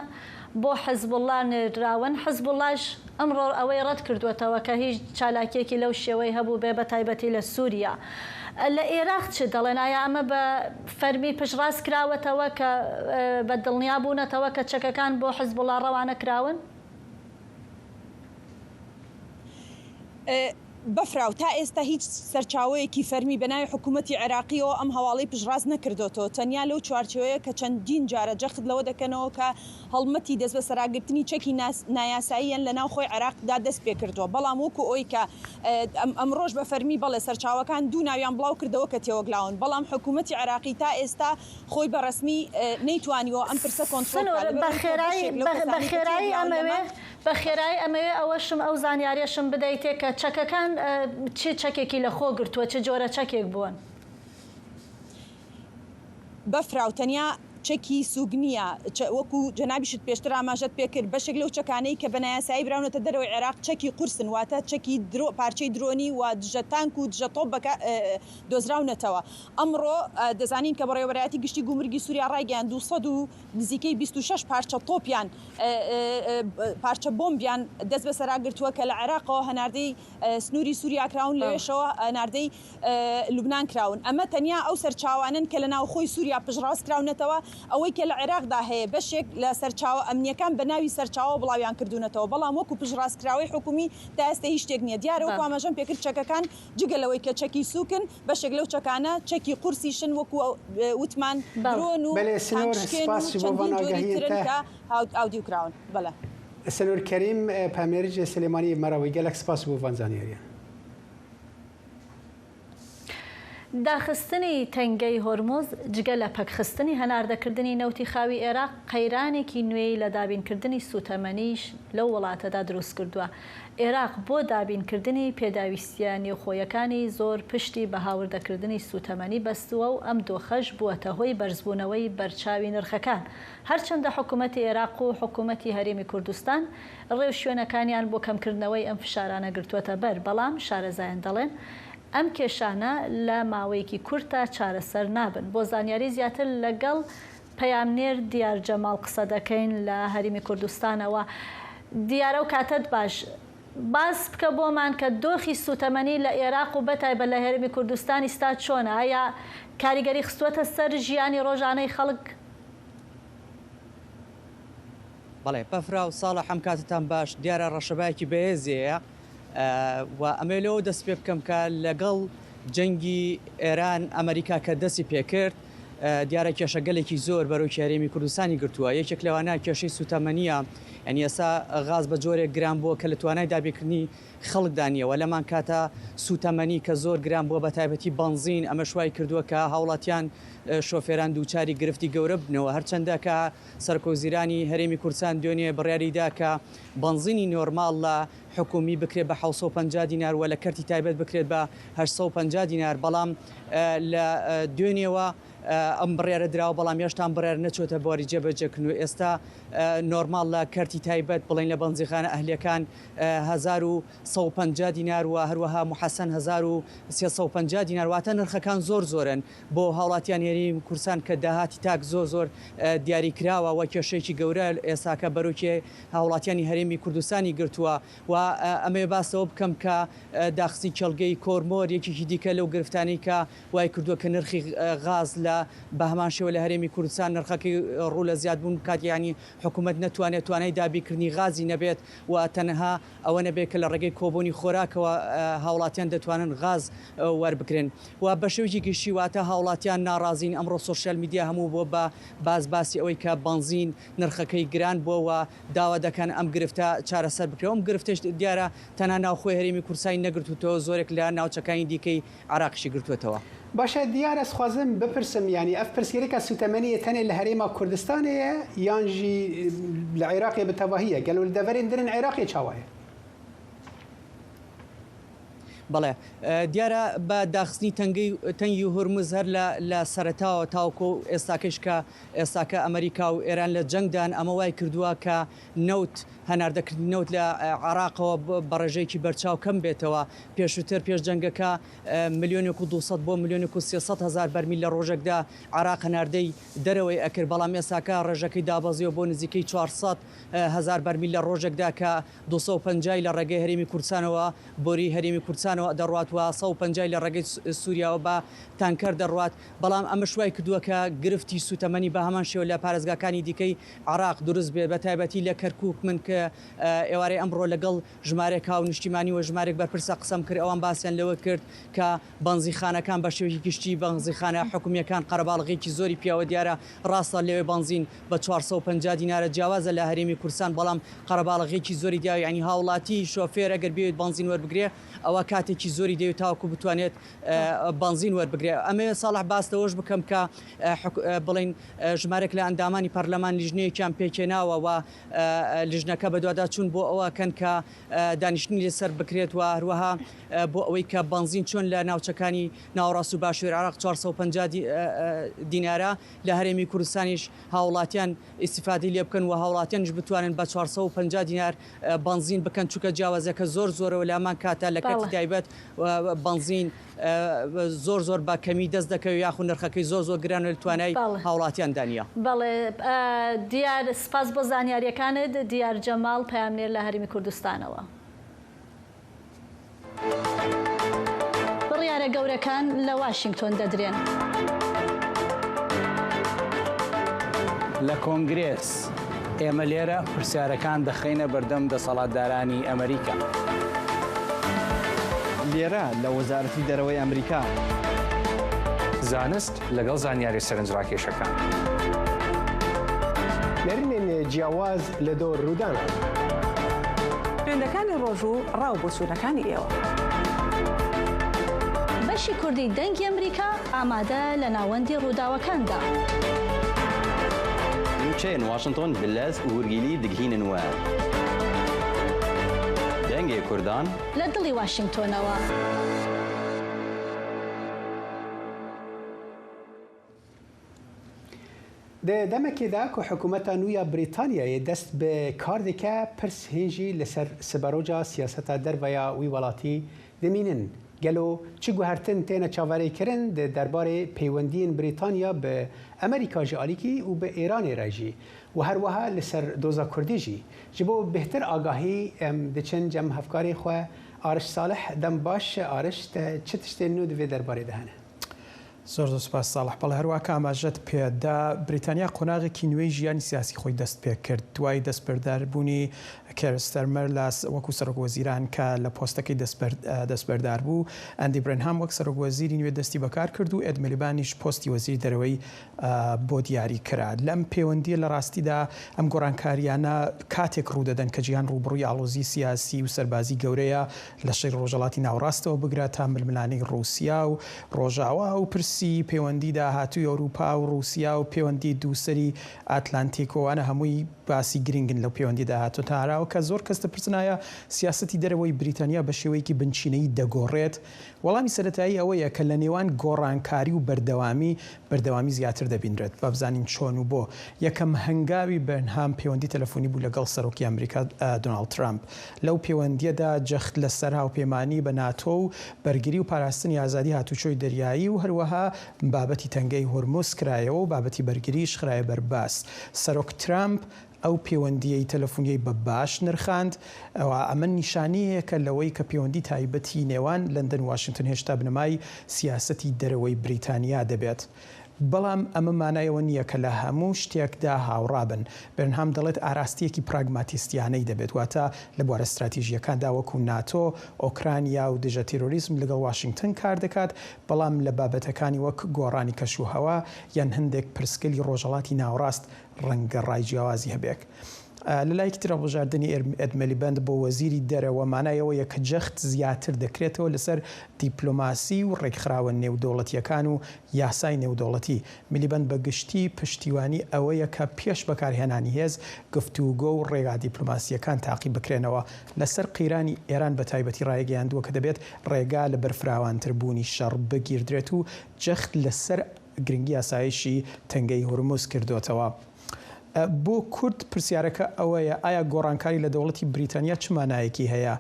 بۆ حزبوڵڵا نێردراون. حزبوڵڵاش ئەمڕۆ ئەوەی ڕەت کردوێتەوە کە هیچ چالاکیەکی لەو شێوەی هەبوو بێ بە تایبەتی لە سووریا. لە عێراق چ دەڵێن ئایا ئەمە بە فەرمی پشتڕاست کراوەتەوە کە بە دڵنیا بوونەتەوە کە چەکەکان بۆ حزبوڵڵا ڕەوانە کراون؟ بەفراو تا ئێستا هیچ سەرچاوەیەکی فەرمی بەناوی حکوومەتی عێراقیەوە ئەم هەواڵەی پشتڕاست نەکردوتەوە تەنیا لەو چوارچێوەیە کە چەندین جارە جەخت لەوە دەکەنەوە کە هەڵمەتی دەست بە سەراگرتنی چەکی نایاساییان لە ناوخۆی عێراقدا دەست پێ کردووە. بەڵام وەکو ئەوی کە ئەمڕۆژ بە فەرمی بەڵێ سەرچاوەکان دوو ناویان بڵاو کردەوە کە تێوەگلاون بەڵام حکوومەتی عێراقی تا ئێستا خۆی بەڕسمی نەیتوانیوە ئەم پرسە کۆنتڕۆل بە خێرایی ئەمەوێ ئەوەشم ئەو زانیاریەشم بدەیتێ کە چەکەکان چی چەکێکی لە خۆ گرتووە چه جۆرە چەکێک بوون؟ بەفراو تەنیا چەکی سوگنیە وەکو جەنابیشت پێشتر ئاماژەت پێکرد بەشێک لەو چەکانەی کە بەنایاسایی براونەتە دەرەوەی عێراق چەکی قورسن واتە چەکی پارچەی درۆنی و دژە تانک و دژە تۆپ دۆزراونەتەوە. ئەمڕۆ دەزانین کە بەڕێوەبەرایەتی گشتی گومرگی سووریا ڕایگەیاند 200 و نزیکەی 26 پارچە تۆپیان پارچە بۆمبیان دەست بەسەرا گرتووە کە لە عێراقەوە هەناردەی سنووری سووریا کراون لەوێشەوە هەناردەی لوبنان کراون. ئەمە تەنیا ئەو سەرچاوانن کە لە ناوخۆی سووریا پژڕاست کراونەتەوە ئەوەی کە لە عێراقدا هەیە بەشێک لە سەرچاوە ئەمنیەکان بە ناوی سەرچاوە بڵاویان کردوونەتەوە بەڵام وەکو پژڕاستکراوی حکومی تا ئێستا هیچ شتێک نییە. دیارە وەکو ئاماژەم پێکرد چەکەکان جگەلەوەی کە چەکی سووکن بەشێک لەو چەکانە چەکی قورسیشن وەکو وتمان درۆن و چەندین جۆری ترن کە ئاودیو کراون. بەڵێ سنوور کەریم پامێرج سلێمانی مەراوی گەلک سپاس بۆ ڤانزانیێریان. داخستنی تەنگەی هۆرمۆز جگە لە پەکخستنی هەناردەکردنی نەوتی خاوی عێراق قەیرانێکی نوێی لە دابینکردنی سوتەمەنیش لەو وڵاتەدا دروست کردووە. عێراق بۆ دابینکردنی پێداویستیە نێوخۆیەکانی زۆر پشتی بە هاوردەکردنی سوتەمەنی بەستووە و ئەم دۆخەش بووەتە هۆی بەرزبوونەوەی بەرچاوی نرخەکان. هەرچەندە حکوومەتی عێراق و حکوومەتی هەرێمی کوردستان ڕێو شوێنەکانیان بۆ کەمکردنەوەی ئەم فشارانە گرتووەتە بەر بەڵام شارەزایان دەڵێن ئەم کێشانە لە ماوەیەکی کورتە چارەسەر نابن. بۆ زانیاری زیاتر لەگەڵ پەیامنێر دیار جەماڵ قسە دەکەین لە هەرێمی کوردستانەوە. دیارە و کاتت باش باس بکە بۆمان کە دۆخی سوتەمەنی لە عێراق و بەتایبەت لە هەرێمی کوردستانی ستا چۆنە؟ ئایا کاریگەری خستووەتە سەر ژیانی ڕۆژانەی خەڵک؟ بەڵێ بەفرا و ساڵە هەم کاتتان باش. دیارە ڕەشەبایەکی بەهێزەیە و ئەمە لەوە دەست پێ بکەم کە لەگەڵ جەنگی ئێران ئەمریکا کە دەستی پێکرد دیارە کێشەگەلێکی زۆر بەرەو هەرێمی کوردستانی گرتووە. یەکێک لەوانە کێشەی سوتەمەنیە، ئەنی ئێستا غاز بە جۆرێک گران بووە کە لە توانای دابێکردنی خەڵکدانیەوە. لەمان کاتە سوتەمەنی کە زۆر گران بووە بە تایبەتی بنزین ئەمە شوای کردووە کە هاوڵاتیان شۆفێران دووچاری گرفتی گەورە بنەوە. هەرچەندە کە سەرکۆزیرانی هەرێمی کوردستان دوێنێ بڕیاریدا کە بنزینی نۆرمال لە حکومی بکرێت بە 750 دینار و لە کەرتی تایبەت بکرێت بە 850 دینار، بەڵام لە دوێنێەوە ئەم بڕێرە دراوە بەڵام هێشتان بڕێر نەچۆتە بواری جێبەجێکردن و ئێستا نۆرمال لە کەرتی تایبەت بڵین لە بەنزیخانە ئەهلیەکان 1150 دینار و هەروەها محەسەن 1350 دینار، واتە نرخەکان زۆر زۆرن بۆ هاوڵاتیان هەرێمی کوردستان کە داهاتی تاک زۆر دیاریکراوە و کێشەیەکی گەورە ئێستاکە بەرۆکێ هاوڵاتیانی هەرێمی کوردستانی گرتووە. و ئەمێ باسەوە بکەم کە داخستی کێڵگەی کۆرمۆر یەکێکی دیکە لەو گرفتانی کە وای کردووە کە نرخی غاز لە بە هەمان شێوە لە هەرێمی کوردستان نرخەکەی ڕوو لە زیادبوون کاتیانی حکوومەت نەتوانێت توانای دابیکردنی غازی نەبێت و تەنەها ئەوە نەبێت کە لە ڕێگەی کۆبوونی خۆراکەوە هاوڵاتیان دەتوانن غاز وەربگرن و بە شێوەیەکی گشتی واتە هاوڵاتیان ناڕازین. ئەمڕۆ سۆشیال میدیا هەموو بۆ بە باسی ئەوەی کە بنزین نرخەکەی گران بۆەوە داوا دەکەن ئەم گرفتە چارەسەر بکرێت. ئەم گرفتش دیارە تەنها ناوخۆی هەرێمی کوردستانی نەگرتووەوە، زۆرێک لە ناوچەکانی دیکەی عراقیشی گرتوێتەوە. باشە دیارە سخوازم بپرسم ینی ئەف پرسیارێکە سوتەمەنی تەنێ لە هەرێما کوردستانەیە یانژی لە عێراقی بەتەواهیە گەل و دەڤەرێن درن عێراقی چاوایە؟ بەڵێ دیارە بە داخستنی تەنگی هورمز هەر لە سەرەتاوە تاوکۆ ئێستاکەش کە ئێستاکە ئەمریکا و ئێران لە جەنگدان ئەمە وای کردووە کە نەوت هەناردەکردنی نەوت لە عێراقەوە بە ڕێژەیەکی بەرچاو کەم بێتەوە. پێشووتر پێش جەنگەکە 1,200,000 بۆ 1,300,000 بەرمیل لە ڕۆژێکدا عێراق هەناردەی دەرەوەی ئەکرد، بەڵام ئێستاکە ڕێژەکەی دابەزیەوە بۆ نزیکەی 400,000 بەرمیل لە ڕۆژێکدا کە 250 لە ڕێگەی هەرێمی کوردستانەوە بۆری هەرێمی کوردستانەوە دەڕات و 150 لە ڕێگەی سووریاوە بە تانکەر دەڕات. بەڵام ئەمە شوای کردووە کە گرفتی سوتەمەنی بە هەمان شێوە لە پارێزگاکانی دیکەی عێراق دروست بێت، بە تایبەتی لە کەرکووک من کە ئێوارەی ئەمڕۆ لەگەڵ ژمارێک و نیشتیمانی و ژمارێک بەرپرسە قسەم کرد ئەوان باسییان لەوە کرد کە بنزیخانەکان بە شێوەیەکی گشتی بنزیخانە حکومیەکان قەرەباڵغێکی زۆری پیاوە دیارە ڕاستە لەوێ بنزین بە 450 دینارە جیاوازە لە هەرێمی کوردستان، بەڵام قەرەباڵغێکی زۆری دیاوی ینی هاوڵاتی شۆفێر ئەگەر بێت بنزین وەربگرێ ئەوە کاتێک کاتێکی زۆری دەوێت تاوەکو بتوانێت بنزین وەربگرێت. ئەمێ ساڵح باستەوەش بکەم کە بڵین ژمارێک لە ئەندامانی پەرلەمان لیژنەیەکیان پێکێناوە و لیژنەکە بەدوادا چوون بۆ ئەوە کەن کە دانیشتنی لەسەر بکرێت و هەروەها بۆ ئەوەی کە بنزین چۆن لە ناوچەکانی ناوەڕاست و باشووری عێراق 450 دینارە لە هەرێمی کوردستانیش هاوڵاتیان ئیسیفادەی لێ بکەن و هاوڵاتیانش بتوانن بە 450 دینار بنزین بکەن چونکە جیاوازەکە زۆرەوە لامان کاتە لە کاتی تایبەت بنزین زۆر بە کەمی دەست دەکەوێت یاخو نرخەکەی زۆر گران لە توانای هاوڵاتیان دانیە. بەڵێ دیار سپاس بۆ زانیاریەکانت دیار جەماڵ پەیامنێر لە هەرێمی کوردستانەوە. بڕیارە گەورەکان لە واشنگتۆن دەدرێن. لە کۆنگرێس ئێمە لێرە پرسیارەکان دەخینە بەردەم دەسەڵاتدارانی ئەمریکا. لێرە لە وەزارەتی دەرەوەی ئەمریکا زانست لەگەڵ زانیاری سەرنجڕاکێشەکان. نەرینێن جیاواز لە دۆ ڕوودان. خوێندەکانی ڕۆژوو ڕاو بۆ سوونەکانی ئێوە. بەشی کوردی دەنگی ئەمریکا ئامادە لە ناوەندی ڕووداوەکاندا. نوچەیەن واشنگتۆن بلەز وەرگیلی دگهینن وە. دەنگی کوردان لە دڵی واشنگتۆنەوە. دەمەکێدا کە حکوومەتە نویا بریتانیایە دەست بە کار دەکە پرس هێنجی لەسەر سبەرۆجا سیاسەتە دەربەیە وی وڵاتی دەمینن. گەلۆ چ گوهرتن تێنە چاوەڕێکردن دەربارەی پەیوەندیین بریتانیا بە ئەمریکا ژە ئالیکی و بە ئێرانی ڕێژی و هەروەها لەسەر دۆزا کوردیژی ji بۆ بهتر ئاگاهی ئەم دەچن جەم هەفکاری خۆ ئارش ساڵح دەم باش ئارش چ تشتێن نو دەوێت دەربارەی دەهەنە. زۆر سپاس ساڵح بەڵێ هەروە کاماژەت پێدا بریتانیا قۆناغێکی نوێی ژیانی سیاسی خۆی دەست پێ کرد دوای دەستبەرداربوونی کێرستەرمەر وەکو سەرۆکوەزیران کە لە پۆستەکەی دەستبەردار بوو ئەندی برنهام وەک سەرۆکوەزیری نوێ دەستی بەکار کرد و ئێد میلیبانیش پۆستی وەزیری دەرەوەی بۆ دیاری کرا. لەم پەیوەندیە لە ڕاستیدا ئەم گۆڕانکاریانە کاتێک ڕوودەدەن کە جیهان ڕوبڕووی ئاڵۆزی سیاسی و سەربازی گەورەیە لە شەی ڕۆژهەڵاتی ناوەڕاستەوە بگرە تا ململانەی ڕووسیا و ڕۆژاوا و پرسی پەیوەندی داهاتووی ئەوروپا و رووسیا و پەیوەندی دووسەری ئاتلانتیکۆوانە هەمووی باسی گرنگن لەو پەیوەندی داهاتوو تاراوە کە زۆر کەس دەپرسنایە سیاسەتی دەرەوەی بریتانیا بە شێوەیەکی بنچینەی دەگۆڕێت. وەڵامی سەرەتایی ئەوەیە کە لە نێوان گۆڕانکاری و بەردەوامی زیاتر دەبینرێت با بزانین چۆن و بۆ. یەکەم هەنگاوی بەرنهام پەیوەندی تەلەفۆنی بوو لەگەڵ سەرۆکی ئەمریکا دۆناڵد ترامپ. لەو پەیوەندیەدا جەخت لەسەر هاوپەیمانی بە ناتۆ و بەرگری و پاراستنی ئازادی هاتوچۆی دەریایی و هەروەها بابەتی تەنگەی هۆرمۆز کرایەوە و بابەتی بەرگریش خرایە بەرباس. سەرۆک ترامپ ئەو پەیوەندیەی تەلەفۆنیەی بە باش نرخاند ئەوە ئەمە نیشانەیە کە لەوەی کە پەیوەندی تایبەتی نێوان لەندەن واشنگتن هێشتا بنەمای سیاسەتی دەرەوەی بریتانیا دەبێت. بەڵام ئەمە مانایەوە نییە کە لە هەموو شتێکدا هاوڕابن. بەرنهام دەڵێت ئاراستیەکی پراگماتیستیانەی دەبێت واتە لە بوارە استراتیژیەکاندا وەکو ناتۆ، ئۆکرانیا و دژە تیرۆریزم لەگەڵ واشنگتن کار دەکات بەڵام لە بابەتەکانی وەک گۆڕانی کەشوهەوا یان هەندێک پرسکەلی ڕۆژهەڵاتی ناوەڕاست ڕەنگە ڕای جیاوازی هەبێت. لە لایەکی ترە ڕۆژاردننی ئێد میلیبەند بۆ وەزیری دەرەوە مانایەوەیە کە جەخت زیاتر دەکرێتەوە لەسەر دیپلۆماسی و ڕێکخراوە نێودەوڵەتیەکان و یاسای نێودەوڵەتی. میلیبەند بە گشتی پشتیوانی ئەوەیە کە پێش بەکارهێنانی هێز گفتوگۆ و ڕێگا دیپلۆماسیەکان تاقی بکرێنەوە لەسەر قیرانی ئێران بە تایبەتی ڕایگەیاندووە کە دەبێت ڕێگا لە بەرفراوانتربوونی شەڕ بگیردرێت و جەخت لەسەر گرنگی یاسایشی تەنگەی هۆرمۆز کردوتەوە. بۆ کورد پرسیارەکە ئەوەیە ئایا گۆڕانکاری لە دەوڵەتی بریتانیا چ مانایەکی هەیە؟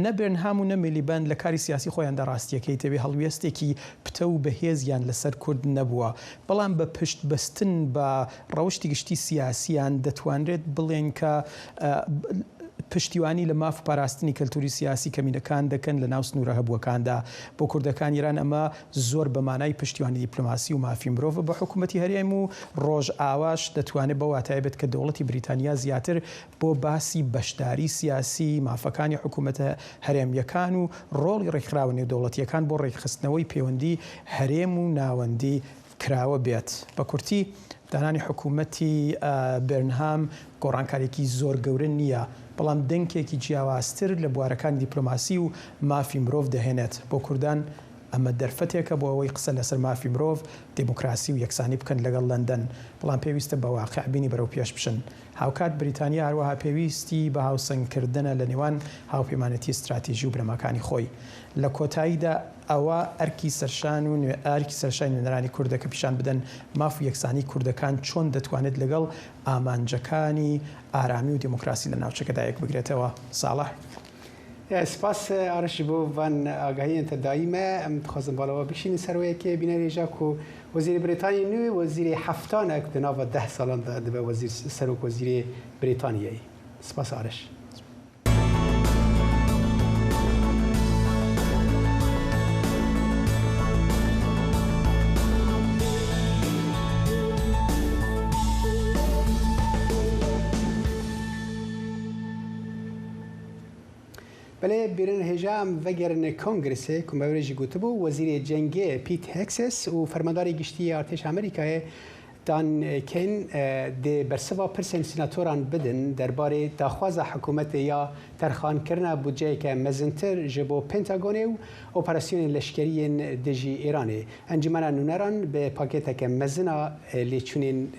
نەبێن هەموو نە میلیبەند لە کاری سیاسی خۆیان دەڕاستیەکەی تەوێ هەڵوێستێکی پتە و بەهێزیان لەسەر کورد نەبووە بەڵام بە پشت بەستن بە ڕەوشی گشتی سیاسیان دەتوانرێت بڵێن کە پشتیوانی لە ماف پاراستنی کەلتوری سیاسی کەمینەکان دەکەن لە ناو سنوورە هەبووەکاندا. بۆ کوردەکان ایران ئەمە زۆر بەمانای پشتیوانی دیپلۆماسی و مافی مرۆڤ بە حکوومەتی هەرێم و ڕۆژ ئاواش دەتوانێت بە واتای بێت کە دەوڵەتی بریتانیا زیاتر بۆ باسی بەشداری سیاسی مافەکانی حکوومەتە هەرێمیەکان و ڕۆڵی ڕێکخراوە نێودەوڵەتیەکان بۆ ڕێکخستنەوەی پەیوەندی هەرێم و ناوەندی کراوە بێت. بە کورتی دانانی حکوومەتی بەرنهام گۆڕانکارێکی زۆر گەورە نییە بەڵام دەنگێکی جیاوازتر لە بوارەکان دیپلۆماسی و مافی مرۆڤ دەهێنێت بۆ کوردان. ئەمە دەرفەتێکە بۆ ئەوەی قسە لەسەر مافی مرۆڤ، دموکراسی و یەکسانی بکەن لەگەڵ لەندەن، بەڵام پێویستە بە واقعبینی بەرەو پێش بشن. هاوکات بریتانیا هەروەها پێویستی بە هاوسەنگکردنە لە نێوان هاوپەیمانەتی استراتیژی و برەمەکانی خۆی. لە کۆتاییدا ئەوە ئەرکی سەرشانی نوێنەرانی کوردە کە پیشان بدەن ماف و یەکسانی کوردەکان چۆن دەتوانێت لەگەڵ ئامانجەکانی ئارامی و دموکراسی لە ناوچەکەدا یەک بگرێتەوە. ساڵح. سپاس ئارەشی بۆ ڤان ئاگاهیەتە دایمە. ئەم دخوازم باڵەوە بکشین سەرۆیەکێ بینەرێژاک و وەزیری بریتانی نوێ وەزیری هەفتانێک دناوە 10 ساڵاندا دەبێ وەزیر سەرۆک وەزیری بریتانیایی. سپاس ئارەش. بله بیرون هجام وگرن کنگرس کمباوریجی گوتبو وزیر جنگی پیت هکسس و فرمانداری گشتی ارتش آمریکای دان کین ده برسوا پرسن سیناتوران بدن درباره داخواز حکومت یا ترخان کردن بودجه که مزنتر جبو پنتاگون و اپراسیون لشکری دژی ایرانی. انجمن نونران به پاکت که مزنا لیچونین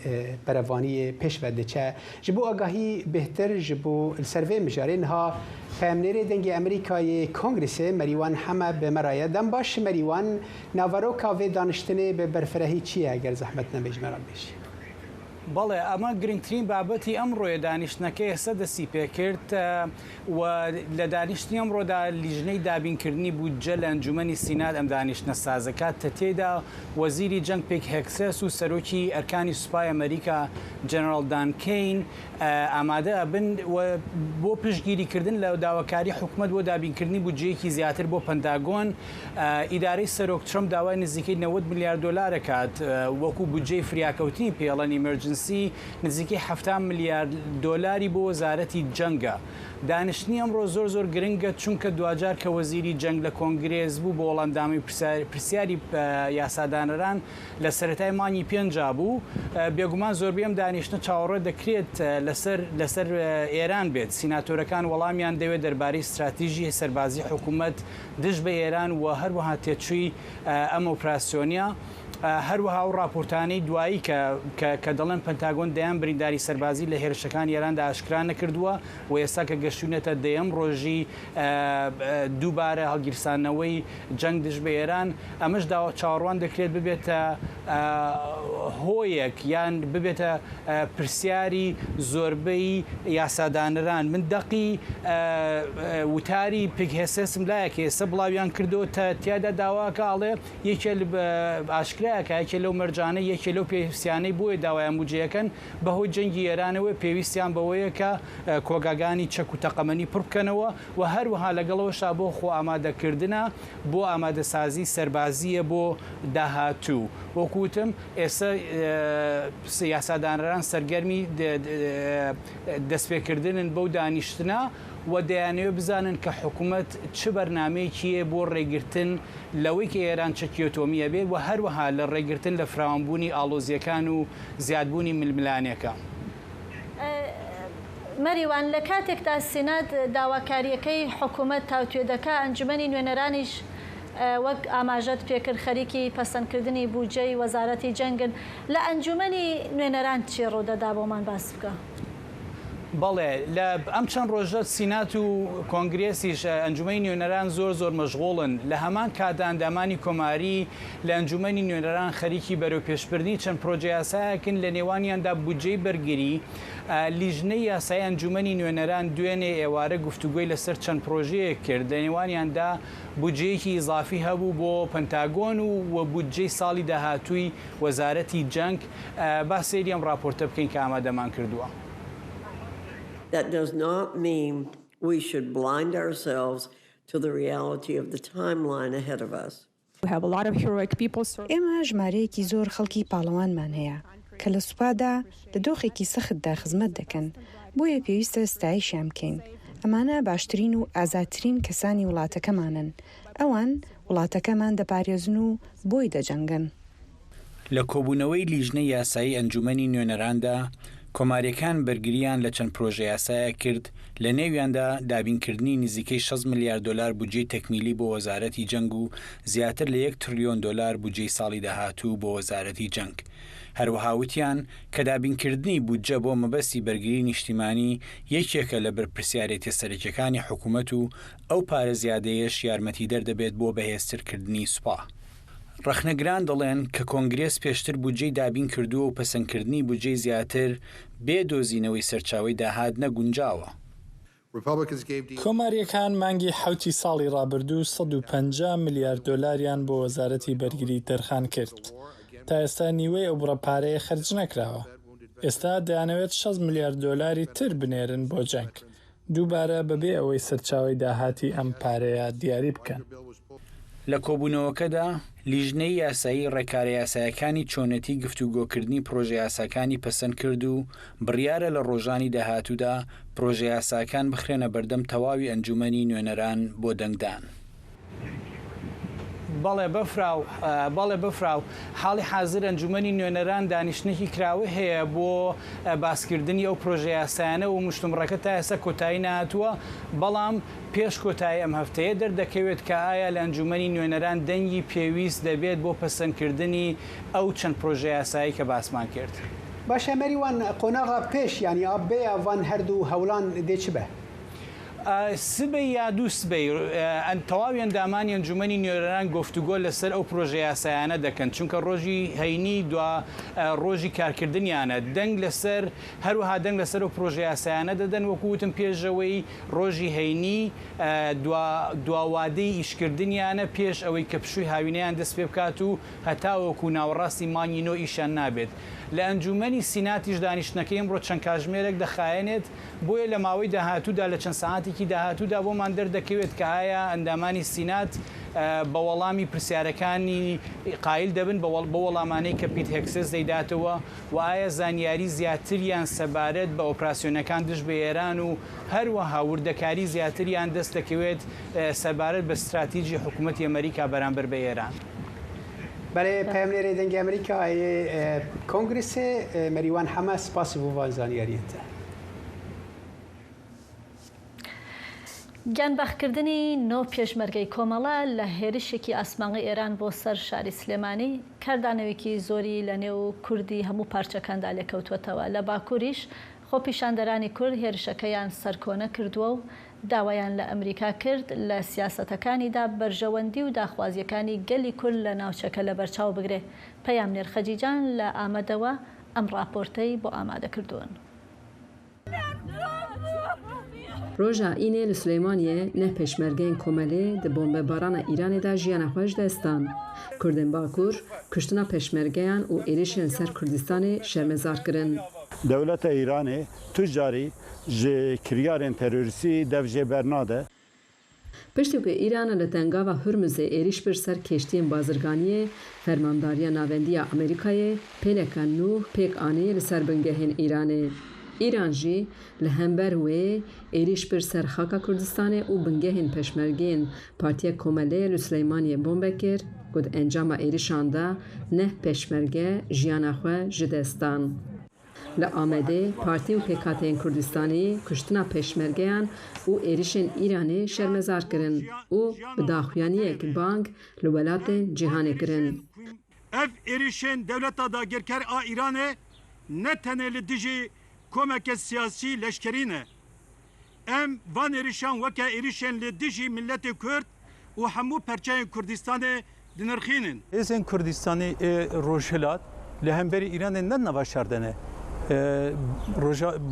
بروانی پیش ورده چه جبو آگاهی بهتر جبو السروی مجارین ها فهمنیره دنگ امریکای کنگرس مریوان همه به مرایه دم باش مریوان ناوروکا و دانشتنه به برفرهی چیه اگر زحمت نمیجمران بشی؟ بەڵێ ئەمە گرنگترین بابەتی ئەمڕۆیە دانیشتنەکە ئێستا دەستی پێکرد و لە دانیشتنی ئەمڕۆدا لیژنەی دابینکردنی بودجە لە ئەنجومەنی سینات ئەم دانیشتنە سازەکات کە تێدا وەزیری جەنگ پیت هێکسس و سەرۆکی ئەرکانی سوپای ئەمریکا جەنەرال دان کین ئامادە ئەبن بۆ پشتگیریکردن لە داواکاری حکوومەت بۆ دابینکردنی بودجەیەکی زیاتر بۆ پەنتاگۆن. ئیدارەی سەرۆک ترەمپ داوای نزیکەی 90 میلیارد دلار کات وەکو بودجەی فریاکەوتنی پێڵەن ئیمەرجنسی نزیکەی 70 میلیارد دلاری بۆ وەزارەتی جەنگە. دانیشتنی ئەمڕۆ زۆر گرنگە چونکە دوجار کە وەزیری جەنگ لە کۆنگرێز بوو بۆ وەڵامدامی پرسیاری یاسادانەران لە سەرەتای مانگی پێنجا بوو. بێگومان زۆربەی ئەم دانیشتنە چاوەڕێ دەکرێت لەسەر ئێران بێت. سیناتۆرەکان وەڵامیان دەوێت دەربارەی استراتیژی سەربازی حکوومەت دژ بە ئێران و هەروەها تێچووی ئەم ئۆپراسیۆنیە. هەروەها و راپۆرتانەی دوایی کە دەڵێن پەنتاگۆن دەیان برینداری سەربازی لە هێرشەکان ئێراندا ئاشکرا نەکردووە و ئێستا کە گەشتونێتە دەیەم ڕۆژی دووبارە هەڵگیرسانەوەی جەنگ دژ بە ئێران ئەمەش چاوەڕوان دەکرێت ببێتە هۆیەک یان ببێتە پرسیاری زۆربەی یاسادانەران. من دەقی وتاری پیت هێکسسم لایەکە ئێستا بڵاویان کردەوە تیادا داواکەڵێ یەکێ ئاشکرایەکە یەکێ لەو مەرجانە یەکێ لەو پێویستیانەی بۆیە داوایان بودجەکەن بەهۆی جەنگی ئێرانەوە پێویستیان بەوەیە کە کۆگاگانی چەک و تەقەمەنی پڕ بکەنەوە و هەروەها لەگەڵەوەشا بۆ خۆ ئامادەکردنە بۆ ئامادەسازی سەربازیە بۆ داهاتوو. وەکوتم ئێستا یاسادانەران سەرگەرمی دەستپێکردنن بەو دانیشتنە و دەیانەوێت بزانن کە حکوومەت چ بەرنامەیەکیە بۆ ڕێگرتن لەوەی کە ئێران چەکی ئۆتۆمیە بێت و هەروەها لە ڕێگرتن لە فراوانبوونی ئاڵۆزیەکان و زیادبوونی ململانیەکە. مەریوان لە کاتێکدا سینات داواکاریەکەی حکوومەت تاوتوێ دەکا ئەنجومەنی نوێنەرانیش وەک ئاماژەت پێکرد خەریکی پەسەندکردنی بودجەی وەزارەتی جەنگن. لە ئەنجومەنی نوێنەران چی ڕوودەدا بۆمان باس بکە؟ بەڵێ لە ئەم چەند ڕۆژە سینات و کۆنگرێسیش ئەنجومەی نوێنەران زۆر مەشغوڵن. لە هەمان کاتدا ئەندامانی کۆماری لە ئەنجومەنی نوێنەران خەریکی بەرەو پێشبردنی چەند پرۆژە یاسایەکن لە نێوانیاندا بودجەی بەرگری. لیژنەی یاسای ئەنجومەنی نوێنەران دوێنێ ئێوارە گفتوگوی لەسەر چەند پرۆژەیەک کرد. لە نێوانیاندا بودجەیەکی ئیزافی هەبوو بۆ پەنتاگۆن و بودجەی ساڵی داهاتووی وەزارەتی جەنگ. با سەیری ئەم راپۆرتە بکەین کە ئامادەمان کردووە. That does not mean we should blind ourselves to the reality of the timeline ahead of us. We have a lot of heroic people. ئێمە ژمارەیەکی زۆر خەڵکی پاڵەوانمان هەیە کە لە سوپادا لە دۆخێکی سەختدا خزمەت دەکەن بۆیە پێویستە ستایشیان بکەین. ئەمانە باشترین و ئازادترین کەسانی وڵاتەکەمانن. ئەوان وڵاتەکەمان دەپارێزن و بۆی دەجەنگن. لە کۆبوونەوەی لیژنەی یاسایی ئەنجومەنی نوێنەراندا کۆماریەکان بەرگریان لە چەند پرۆژە یاسایە کرد لە نێویاندا دابینکردنی نزیکەی 6 ملیارد دلار بودجەی تەکمیلی بۆ وەزارەتی جەنگ و زیاتر لە 1 تریلیۆن دلار بودجەی ساڵی داهاتوو بۆ وەزارەتی جەنگ. هەروەها وتیان کە دابینکردنی بودجە بۆ مەبەستی بەرگری نیشتیمانی یەکێکە لە بەرپرسیارەتە سەرەکیەکانی حکوومەت و ئەو پارە زیادەیەش یارمەتی دەردەبێت بۆ بەهێزترکردنی سوپا. ڕەخنەگران دەڵێن کە کۆنگرێس پێشتر بودجەی دابین کردووە و پەسەندکردنی بودجەی زیاتر بێ دۆزینەوەی سەرچاوی داهات نەگونجاوە. کۆماریەکان مانگی حوتی ساڵی ڕابردوو 150 میلیارد دلاریان بۆ وەزارەتی بەرگری دەرخان کرد. تا ئێستا نیوەی ئەو بڕەپارەیە خەرج نەکراوە. ئێستا دەیانەوێت 6 میلیارد دلاری تر بنێرن بۆ جەنگ. دووبارە بەبێ ئەوەی سەرچاوی داهاتی ئەم پارەیە دیاری بکەن. لە کۆبوونەوەکەدا لیژنەی یاسایی ڕێکارە یاسایەکانی چۆنەتی گفتوگۆکردنی پرۆژە یاساکانی پەسەند کرد و بڕیارە لە ڕۆژانی داهاتوودا پرۆژە یاساکان بخرێنە بەردەم تەواوی ئەنجومەنی نوێنەران بۆ دەنگدان. بەڵێ بفراو حاڵی حازر ئەنجومەنی نوێنەران دانیشتێکی کراوە هەیە بۆ باسکردنی ئەو پرۆژە یاسایانە و مشتومڕەکە تا ئێستا کۆتایی نهاتووە، بەڵام پێش کۆتایی ئەم هەفتەیە دەردەکەوێت کە ئایا لە ئەنجومەنی نوێنەران دەنگی پێویست دەبێت بۆ پەسەندکردنی ئەو چەند پرۆژە یاسایی کە باسمان کرد. باشە مەریوان قۆناغا پێش ینی ئابەیە وان هەردوو هەوڵان دێچ بە؟ سبەی یا دوو سبەی تەواوی ئەندامانی ئەنجومەنی نوێنەران گفتوگۆ لەسەر ئەو پرۆژە یاسایانە دەکەن، چونکە ڕۆژی هەینی دو ڕۆژی کارکردنیانە دەنگ لەسەر هەروەها دەنگ لەسەر ئەو پرۆژە یاسایانە دەدەن وەکووتم پێشەوەی ڕۆژی هەینی دواوادەی ئیشکردنیانە پێش ئەوەی کە پشووی هاوینەیان دەست پێ بکات و هەتاوەکو ناوەڕاستی مانگی نۆ ئیشان نابێت. لە ئەنجومەنی سیناتیش دانیشتنەکەی ئەمڕۆ چەند کاتژمێرێک دەخایەنێت بۆیە لە ماوەی داهاتوودا لە چەند ساعاتێکی داهاتوودا بۆمان دەردەکەوێت کە ئایا ئەندامانی سینات بە وەڵامی پرسیارەکانی قایل دەبن بە وەڵامانەی کە پیت هێکسس دەیداتەوە و ئایا زانیاری زیاتریان سەبارەت بە ئۆپراسیۆنەکان دژ بە ئێران و هەروەها وردەکاری زیاتریان دەست دەکەوێت سەبارەت بە استراتیژی حکوومەتی ئەمریکا بەرامبەر بە ئێران. برای پایمنێری دەنگی ئەمریکا کۆنگرسێ مەریوان حەمە سپاسی بۆ زانیاریەتە. گیانبەخکردنی نۆ پێشمەرگەی کۆمەڵە لە هێرشێکی ئاسمانغی ئێران بۆ سەر شاری سلێمانی کاردانەوەیەکی زۆری لە نێو کوردی هەموو پارچەکاندا لێکەوتوەتەوە. لە باکووریش خۆ پیشاندەرانی کورد هێرشەکەیان سەرکۆنە کردووە و داوایان لە ئەمریکا کرد لە سیاسەتەکانیدا بەرژەوەندی و داخوازیەکانی گەلی کورد لە ناوچەکە لە بەرچاو بگرێ. پەیامنێر خەجیجان لە ئامەدەوە ئەم راپۆرتەی بۆ ئامادە کردوون. ڕۆژە ئینێ لە سلەیمانیە نە پێشمەرگەین کۆمەلێ دە بۆمبەبارانە ئیرانێدا ژیانە خۆش دەستان. کوردن باکوور کشتنا پێشمەرگەیان و عێریشیان سەر کوردستانی شەرمەزارکردن. دەولەتە ئیرانێ توجاری ji kiryarên terorîstî dev jê bernade. Piştî ku Îranê li tengava Hurmuzê êriş bir ser kêştiyên bazirganiyê, fermandariya navendiya Amerîkayê pêleka nû pêk anî li ser bingehên Îranê. Îran jî li hember wê êriş bir ser xaka Kurdistanê û bingehên peşmergeyên Partiya Komeleyê li Sileymaniyê bombe kir, ku di encama êrişan de neh peşmerge jiyana xwe ji destan. Li Amedê Partî û Pêkateyên Kurdistanê kuştina peşmergeyan û êrişên Îranê şermezar kirin û bi daxuyaniyek bang li welatên cîhanê kirin. Ev êrişên dewleta dagirker a Îranê ne tenê li dijî komeke siyasî leşkerî ne. Em van êrişan weke êrişên li dijî milletê Kurd û hemû perçeyên Kurdistanê dinirxînin. Hêzên Kurdistanê Rojhilat li hemberî Îranê ne nava şardene.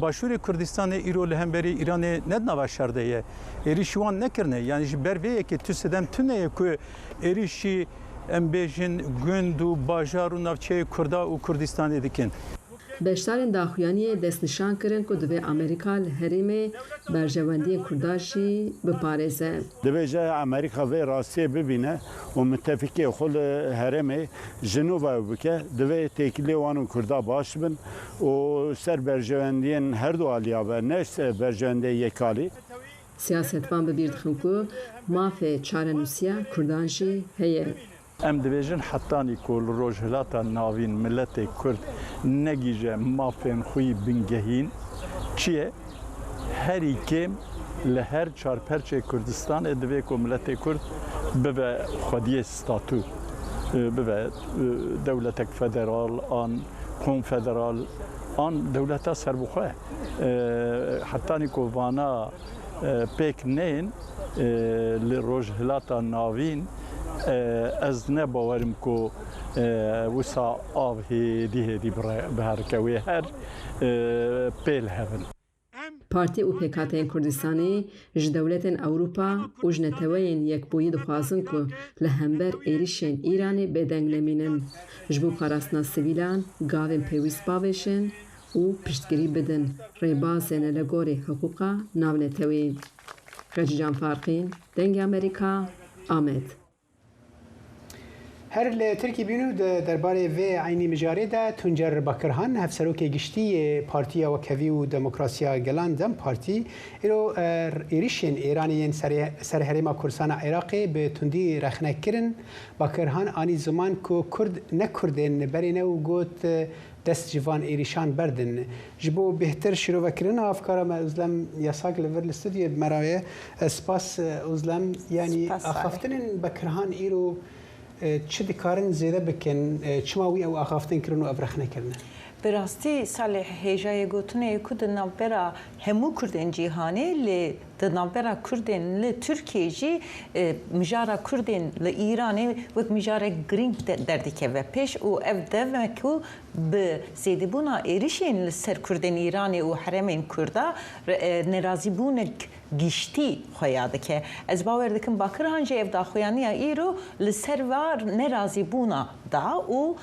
Başûrê Kurdistanê îro li hemberî Îranê ne nava şardeye. Êrişî wan nekirine. Yani ji ber vê yekê tu sedem tuneye ku êrişî em bêjin gund û bajar û navçeyê Kurda û Kurdistanê dikin. Beşdarên daxuyaniyê destnîşan kirin ku divê Amerîka li herêmê berjewendiyên Kurda jî biparêze. Dibêje Amerîka vê rastiyê bibîne û müttefikê xwe li herêmê ji nû ve bike, divê têkilê wan û Kurda baş bin û ser berjewendiyên her du aliya ve ne berjewendiyê yekalî. Siyasetvan bi bîr dixin ku mafê çarenûsiya Kurdan jî heye. ئەم دەبێژن حتانی کۆل ڕۆژهڵاتە ناوین ملەتی کورد نەگیژە مافێن خوی بنگەهین چییە؟ هەری کێم لە هەر چارپەرچێ کوردستان دەبێت کۆ ملەتی کورد ببە خودیە ستاتو ببە دەولەتێک فەدەرال ئان کۆنفەدەرال ئان دەولەتە سەربخۆە حتانی کۆڤانە پێک نێن لە ڕۆژهڵاتە ناوین ئەز نەباوەرم کۆ وسا ئاو هێدی بەهارکەوێ هەر پێل هەبن. پارتی û pêkateyên Kurdistanê ji dewletên Ewropa û ji neteweyên yekbûyî dixwazin ku li hember êrişên Îranê bêdeng nemînin, ji bo parastina sivîlan gavên pêwîst bavêşin û piştgirî bidin rêbazên li gorî hiqûqa navnetewê. Xecican Farqîn, Dengê Amerîka, Amed. هر ل ترکی بینو درباره و عینی مجاری ده تونجر بکرهان هفسروک گشتی پارتیا و کوی و دموکراسیا گلان دم پارتی ایرو ایریشین ایرانیین سرهرما کردستان عراقی به تندی رخنه کرن بکرهان آنی زمان کو کرد نکردن برینه و گوت دست جوان ایریشان بردن جبو بهتر شروع وکرن افکارم ازلم یاساق لور استودیو مرایه سپاس ازلم یعنی اخفتن بکرهان ایرو چه دکارن زیاده بکن چماوی او آخافتن کرن و ابرخ نکرن براستی صالح هجای گوتنه کود نامبرا همو کردن جهانی لی نامبرا کردن لی ترکیه جی مجارا کردن لی ایرانی وک مجارا گرینگ دردی که و پیش و اف دمکو به زیده بونا ایریشین لسر کردن ایرانی و حرمین کرده نرازی بونک گشتی خویاده که از باور دکم باکر هنجه اف دا خویانی ایرو لسر وار نرازی بونا دا و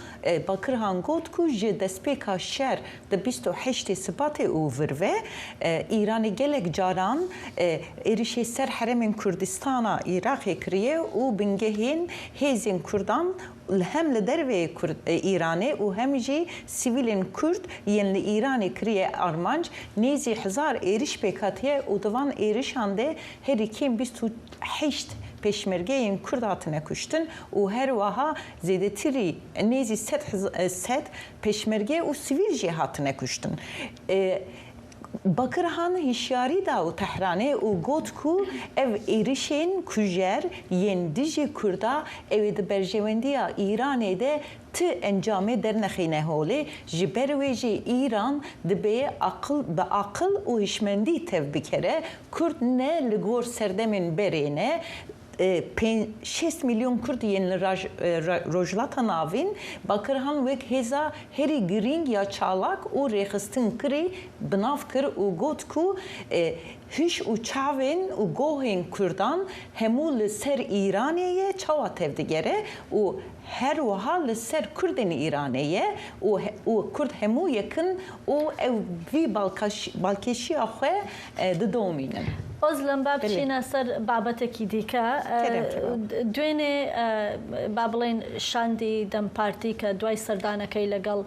باکر هنگوت کو جه دسپیکا شر ده 28 سبات او وروه ایرانی گلک جاران ایریشی سر حرم کردستانا عراقی کریه و بنگهین هیزین کردان هم لدروی ایرانی و هم جی سیویلین کرد ین ایرانی کریه آرمانج نیزی هزار ایریش بکاتیه و دوان ایریشانده هری کیم 28 peşmerge in Kurd hatine kuştun u her vaha zedetiri nezi set peşmerge u sivil cihatine kuştun. Bakırhan hişyari da u Tehrane u gotku ev erişen kujer yendiji Kurda ev de berjevendiya İran'de ti encame dernexine hole jiberveji İran dibe akıl u hişmendi tev bikere Kurd ne ligor serdemin berene 6 milyon Kurd yeni rojlata navin bakırhan vek heza heri giring ya çalak u rexistin kri binav kir u gotku hiç u çavin u gohin Kurdan hemu li ser İraniye çava tevdigere u her vaha li ser Kurdin İraniye u Kurd hemu yakın u ev vi balkeşi axwe de dominin. ئۆزلم با بچینە سەر بابەتێکی دیکە دوێنێ با بڵێن شاندی دەم پارتی کە دوای سەردانەکەی لەگەڵ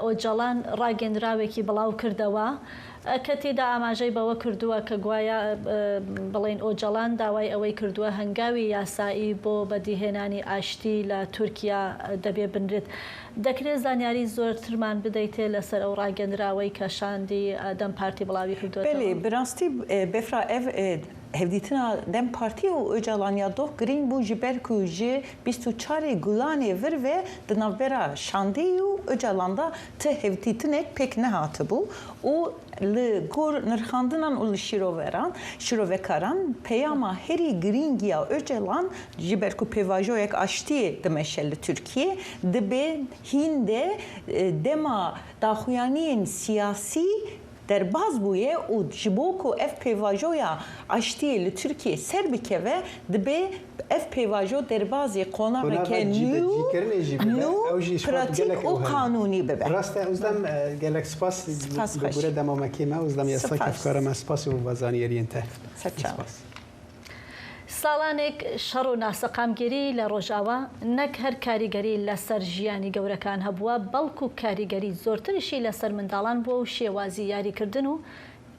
ئۆجەڵان ڕاگەندراوێکی بڵاو کردەوە کە تێدا ئاماژەی بەوە کردووە کە گوایە بڵێن ئۆجەڵان داوای ئەوەی کردووە هەنگاوی یاسایی بۆ بەدیهێنانی ئاشتی لە تورکیا دەبێ بنرێت. دەکرێت زانیاری زۆرترمان بدەیتێ لەسەر ئەو ڕاگەندراوەی کە شاندی دەم پارتی بڵاوی کردووە. بەڕاستی بفرا ev hevdîtina dem partî û Öcalaniya doh girîng bû ji ber ku ji 24 Gulanê vir ve di navbera şandî û Öcalanda ti hevdîtinek pêk nehatibû û li gor nirxandinan û li şîrovekaran peyama herî girîngiya Öcalan ji ber ku pêvajoyek aştiyê dimeşe li Tirkiye dibe hîn de dema daxuyaniyên siyasî derbaz bûye û ji bo ku ev pêvajoya aştiyê li Tirkiye ser bike ve dibe ev pêvajo derbazê qonaveke nû pratik û qanûnî bibe. Rast e uzlam gelek spas gure demamekî me uzlam yasak efkara me spas û vazaniyeriyên te. ساڵانێک شەڕ و ناسەقامگیری لە ڕۆژاوە نەک هەر کاریگەری لەسەر ژیانی گەورەکان هەبووە بەڵکو کاریگەری زۆرتریشی لەسەر منداڵان بووە و شێوازی یاریکردن و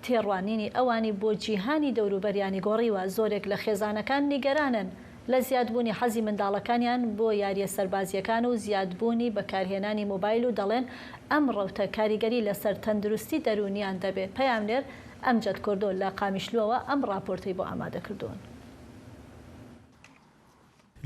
تێڕوانینی ئەوانی بۆ جیهانی دەوروبەریانی گۆڕیوە زۆرێک لە خێزانەکان نیگەرانن لە زیادبوونی حەزی منداڵەکانیان بۆ یاریە سەربازیەکان و زیادبوونی بەکارهێنانی مۆبایل و دەڵێن ئەم ڕەوتە کاریگەری لەسەر تەندروستی دەرونیان دەبێت. پەیامنێر ئەمجەد کوردۆ لە قامیشلوەوە ئەم راپۆرتەی بۆ ئامادەکردوون.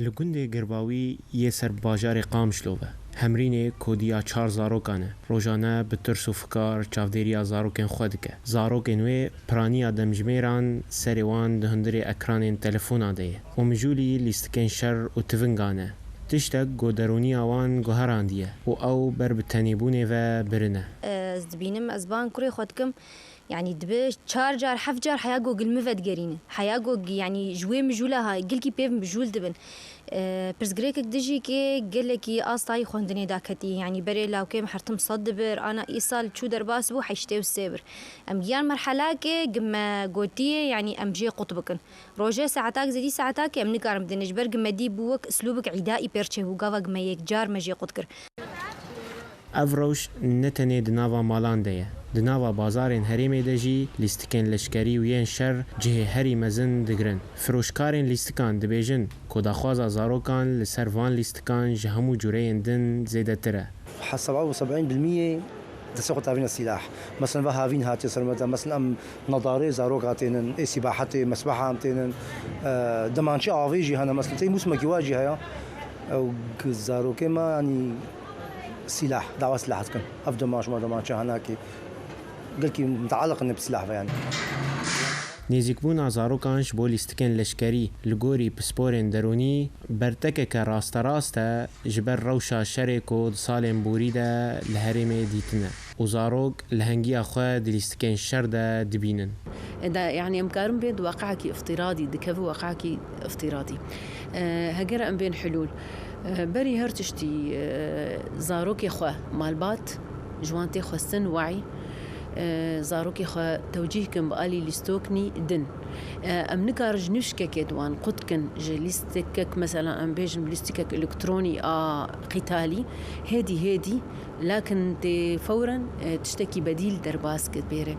لە گوندێ گرباوی یە سەر باژارێ قامشلۆڤە هەمرینێ کۆدیا 4 زارۆکانە ڕۆژانە bi tirs û fikar çavdêriya zarokên xwe dike. Zarokên wê piraniya demjimêran serê wan di hundirê ekranên telefona de ye û mijûlî lîstikên şer û tivingan e. Tiştek goderûniya wan guherandiye û ew ber bi tenêbûnê ve birine. Ez dibînim ez ban kurê xwe dikim يعني دبي 4 جار 7 جار حيا جوجل مفد جرينه حيا جوج يعني جوي مجولها جلكي بيف مجول دبن برزغريك دجي كي قالكي اصاي خوندني داكتي يعني بري لاو كي محرتم صدبر انا ايصال شو درباس بو حيشتي والسابر ام جيان مرحله كي قم قوتي يعني ام جي قطبكن روجي ساعتاك زدي ساعتاك ام نكارم دنجبر قم دي بوك اسلوبك عدائي بيرتشي وقاوا قم يك جار مجي قطكر افروش نتنه دناوا مالان ده دناوا بازارên herêmê de jî lîstikên leşkerî û yên şer cihê herî mezin digirin. Firûşkarên lîstikan dibêjin ku daxwaza zarokan li ser van lîstikan ji hemû cureyên din zêdetir e. 77% دسوق تعرفين السلاح مثلا فهافين هاتي سرمدا مثلا ام نظاري زاروك هاتين سباحتي مسبحه هاتين دمانشي افيجي هنا مثلا تي موسمك يواجه هيا او زاروك ما يعني سلاح دعوه سلاح تكون افضل ما دمانشي هناك قلكي متعلق بسلاح يعني نێزیکبوونا زارۆکانش بۆ لیستکên leşkerî li gorî pisporên derûnî bertekeke rasterast e ji ber rewşa şerê ku di salên borî de li herêmê dîtine û zarok li hengiya xwe di lîstikên şer de dibînin. يعني امكارم بين واقعك افتراضي دكفو واقعك افتراضي هجر ام بين حلول بري هرتشتي زاروكي خو مالبات جوانتي خستن وعي زاروكي خو توجيهكم بقالي لستوكني دن ام نكارج نشكك دوان قدكن جلستكك مثلا ام بيجن لستكك الكتروني قتالي هادي لكن تي فورا تشتكي بديل درباسكت بيره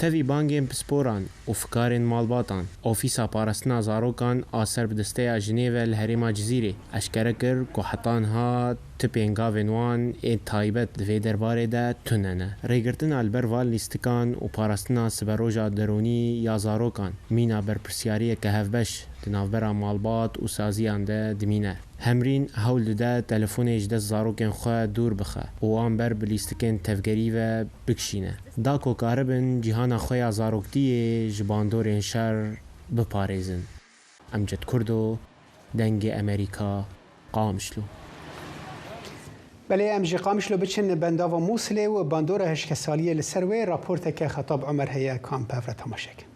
تevî bangên pisporan û fikarên malbatan ofîsa parastina zarokan a serbidesteya Jinêve li herêma Cizîrê eşkere kir ku hetanha tipên gavên wan ê taybet di vê derbarê de tune ne. Rêgirtina li ber van lîstikan û parastina siberoja derûnî ya zarokan mîna berpirsiyariyeke hevbeş di navbera malbat û saziyan de dimîne. Hemrîn hewl dide telefonê ji dest zarokên xwe dûr bixe û wan ber bi lîstikên tevgerî ve bikişîne. Da ku karibin cîhana xwe ya zaroktiyê ji bandorên şer biparêzin. Emced Kurdo, Dengê Amerîka, Qamişlo. Belê em ji Qamişlo biçin bendava Mosilê û bandora heşkesaliyê li ser wê raporteke Xetab Umer heye kan pevre temaşekin.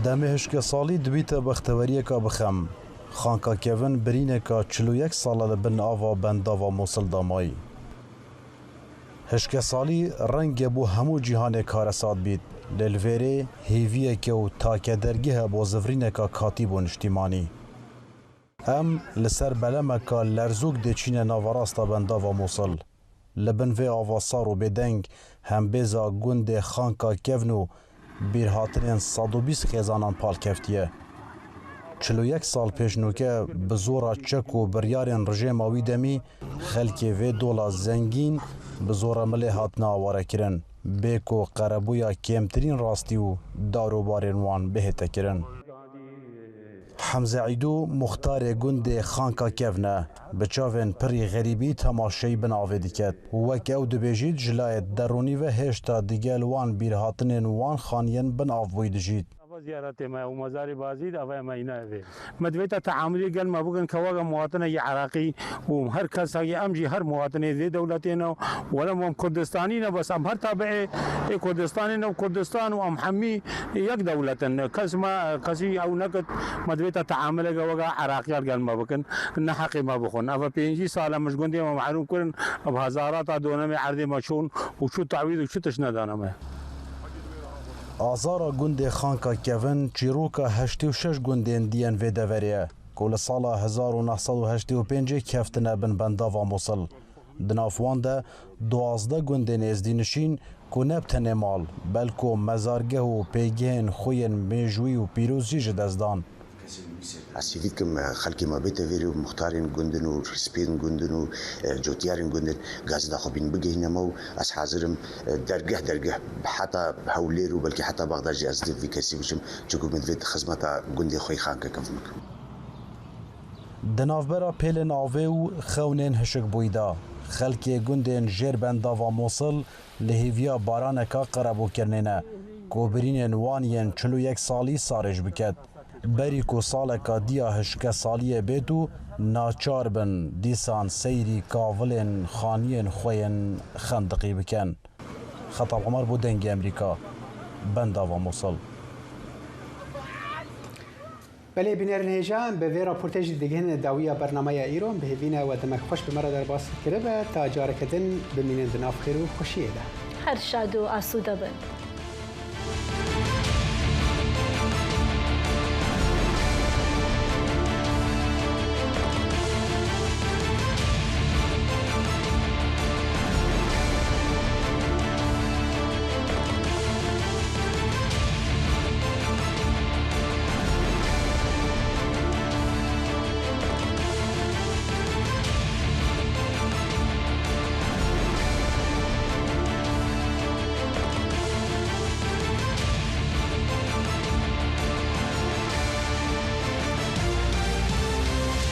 دەمێ هشکە ساڵی دویتە بەختەوەریەکە بخەم خانکە کێڤن برینێکە 41 ساڵە لە بن ئاوا بەنداوا مووسڵ دامایی هشکە ساڵی ڕەنگە بۆ هەموو جیهانێک کارەسات بیت لە لڤێرێ هێڤیەکە و تاکە دەرگیهە بۆ زڤرینێکە کاتی بۆ نیشتیمانی ئەم لەسەر بەلەمەکە لەرزوک دەچینە ناوەڕاستە بەنداوا مووسڵ لە بن vê avasar û bêdeng hembêza gundê xanka kevn û bîrhatinên 120 xêzanan palkeftiye. 41 sal pêşnûke bi zora çek û biryarên rijêma wî demî xelkê vê dola zengîn bi zora milê hatine awarekirin bê ku qerebûya kêmtirîn rastî û darobarên wan bihête kirin. Hemze Eîdû muxtarê gundê xanka kevne bi çavên pirî xerîbî temaşeyî bin avê diket û wek ew dibêjît ji layê derûnî ve hêşta digel wan bîrhatinên wan xaniyên bin av bûyî dijît. زيارتي ما ومزاري بازيد أو ما ينافي مدويتا تعاملي قال ما بقن كواجا مواطنة عراقي وهر كاس هي أمجي هر مواطنة ذي دولتنا ولا هم كردستانينا بس أم هر تابعي كردستانينا وكردستان وأم حمي يك دولتنا كاس ما كاسي أو نكت مدويتا تعاملي كواجا عراقي قال ما بقن نحقي ما بخون أفا بينجي سالة مش قندي ما معلوم كرن بهزارات دونة ما عرضي مشون وشو تعويض وشو تشندانا ما Azara gundê xanka kevin çîroka 86 gundên diyên vê deveriye ku li sala 1985 keftine bin bendava Mosul. دنافوان ده 12 گوندên êzdînişîn ku ne tenê mal belku mezargeh û pêgehên xwe yên mêjwî û pîrozî ji dest dan. Asîvîkim xelkê me bête verî û muxtarên gundin û spên gundin û cotiyarên gundin gazê da xwe bîn bigihîne me û ez hazirim dergeh heta Hewlêr û belkî heta Bexda jî ez vî kesî biçim çunku min divê xizmeta gundê xwe xanke kevim bikim. Di navbera pêlên avê û xewnên hişkbûyî da xelkê gundên jêr bendava Mosul li hêviya baraneka qerebûkirinê ne ku birînên wan yên 41 salî sarêj biket. Berî ku saleka diya hişke saliyê bêt û naçar bin dîsan seyrî kavilên xaniyên xwe yên xendiqî bikin. Xetab Umar bû dengê Amerîka, bendava Mosul. بله بینرن هجان به وی راپورتاج دیگهن داویا برنامه ایران به هیوینا و دمک خوش به مرا در باس کرده و تا جارکدن بمینن دناف خیر و خوشیه ده هر شاد و آسوده بند.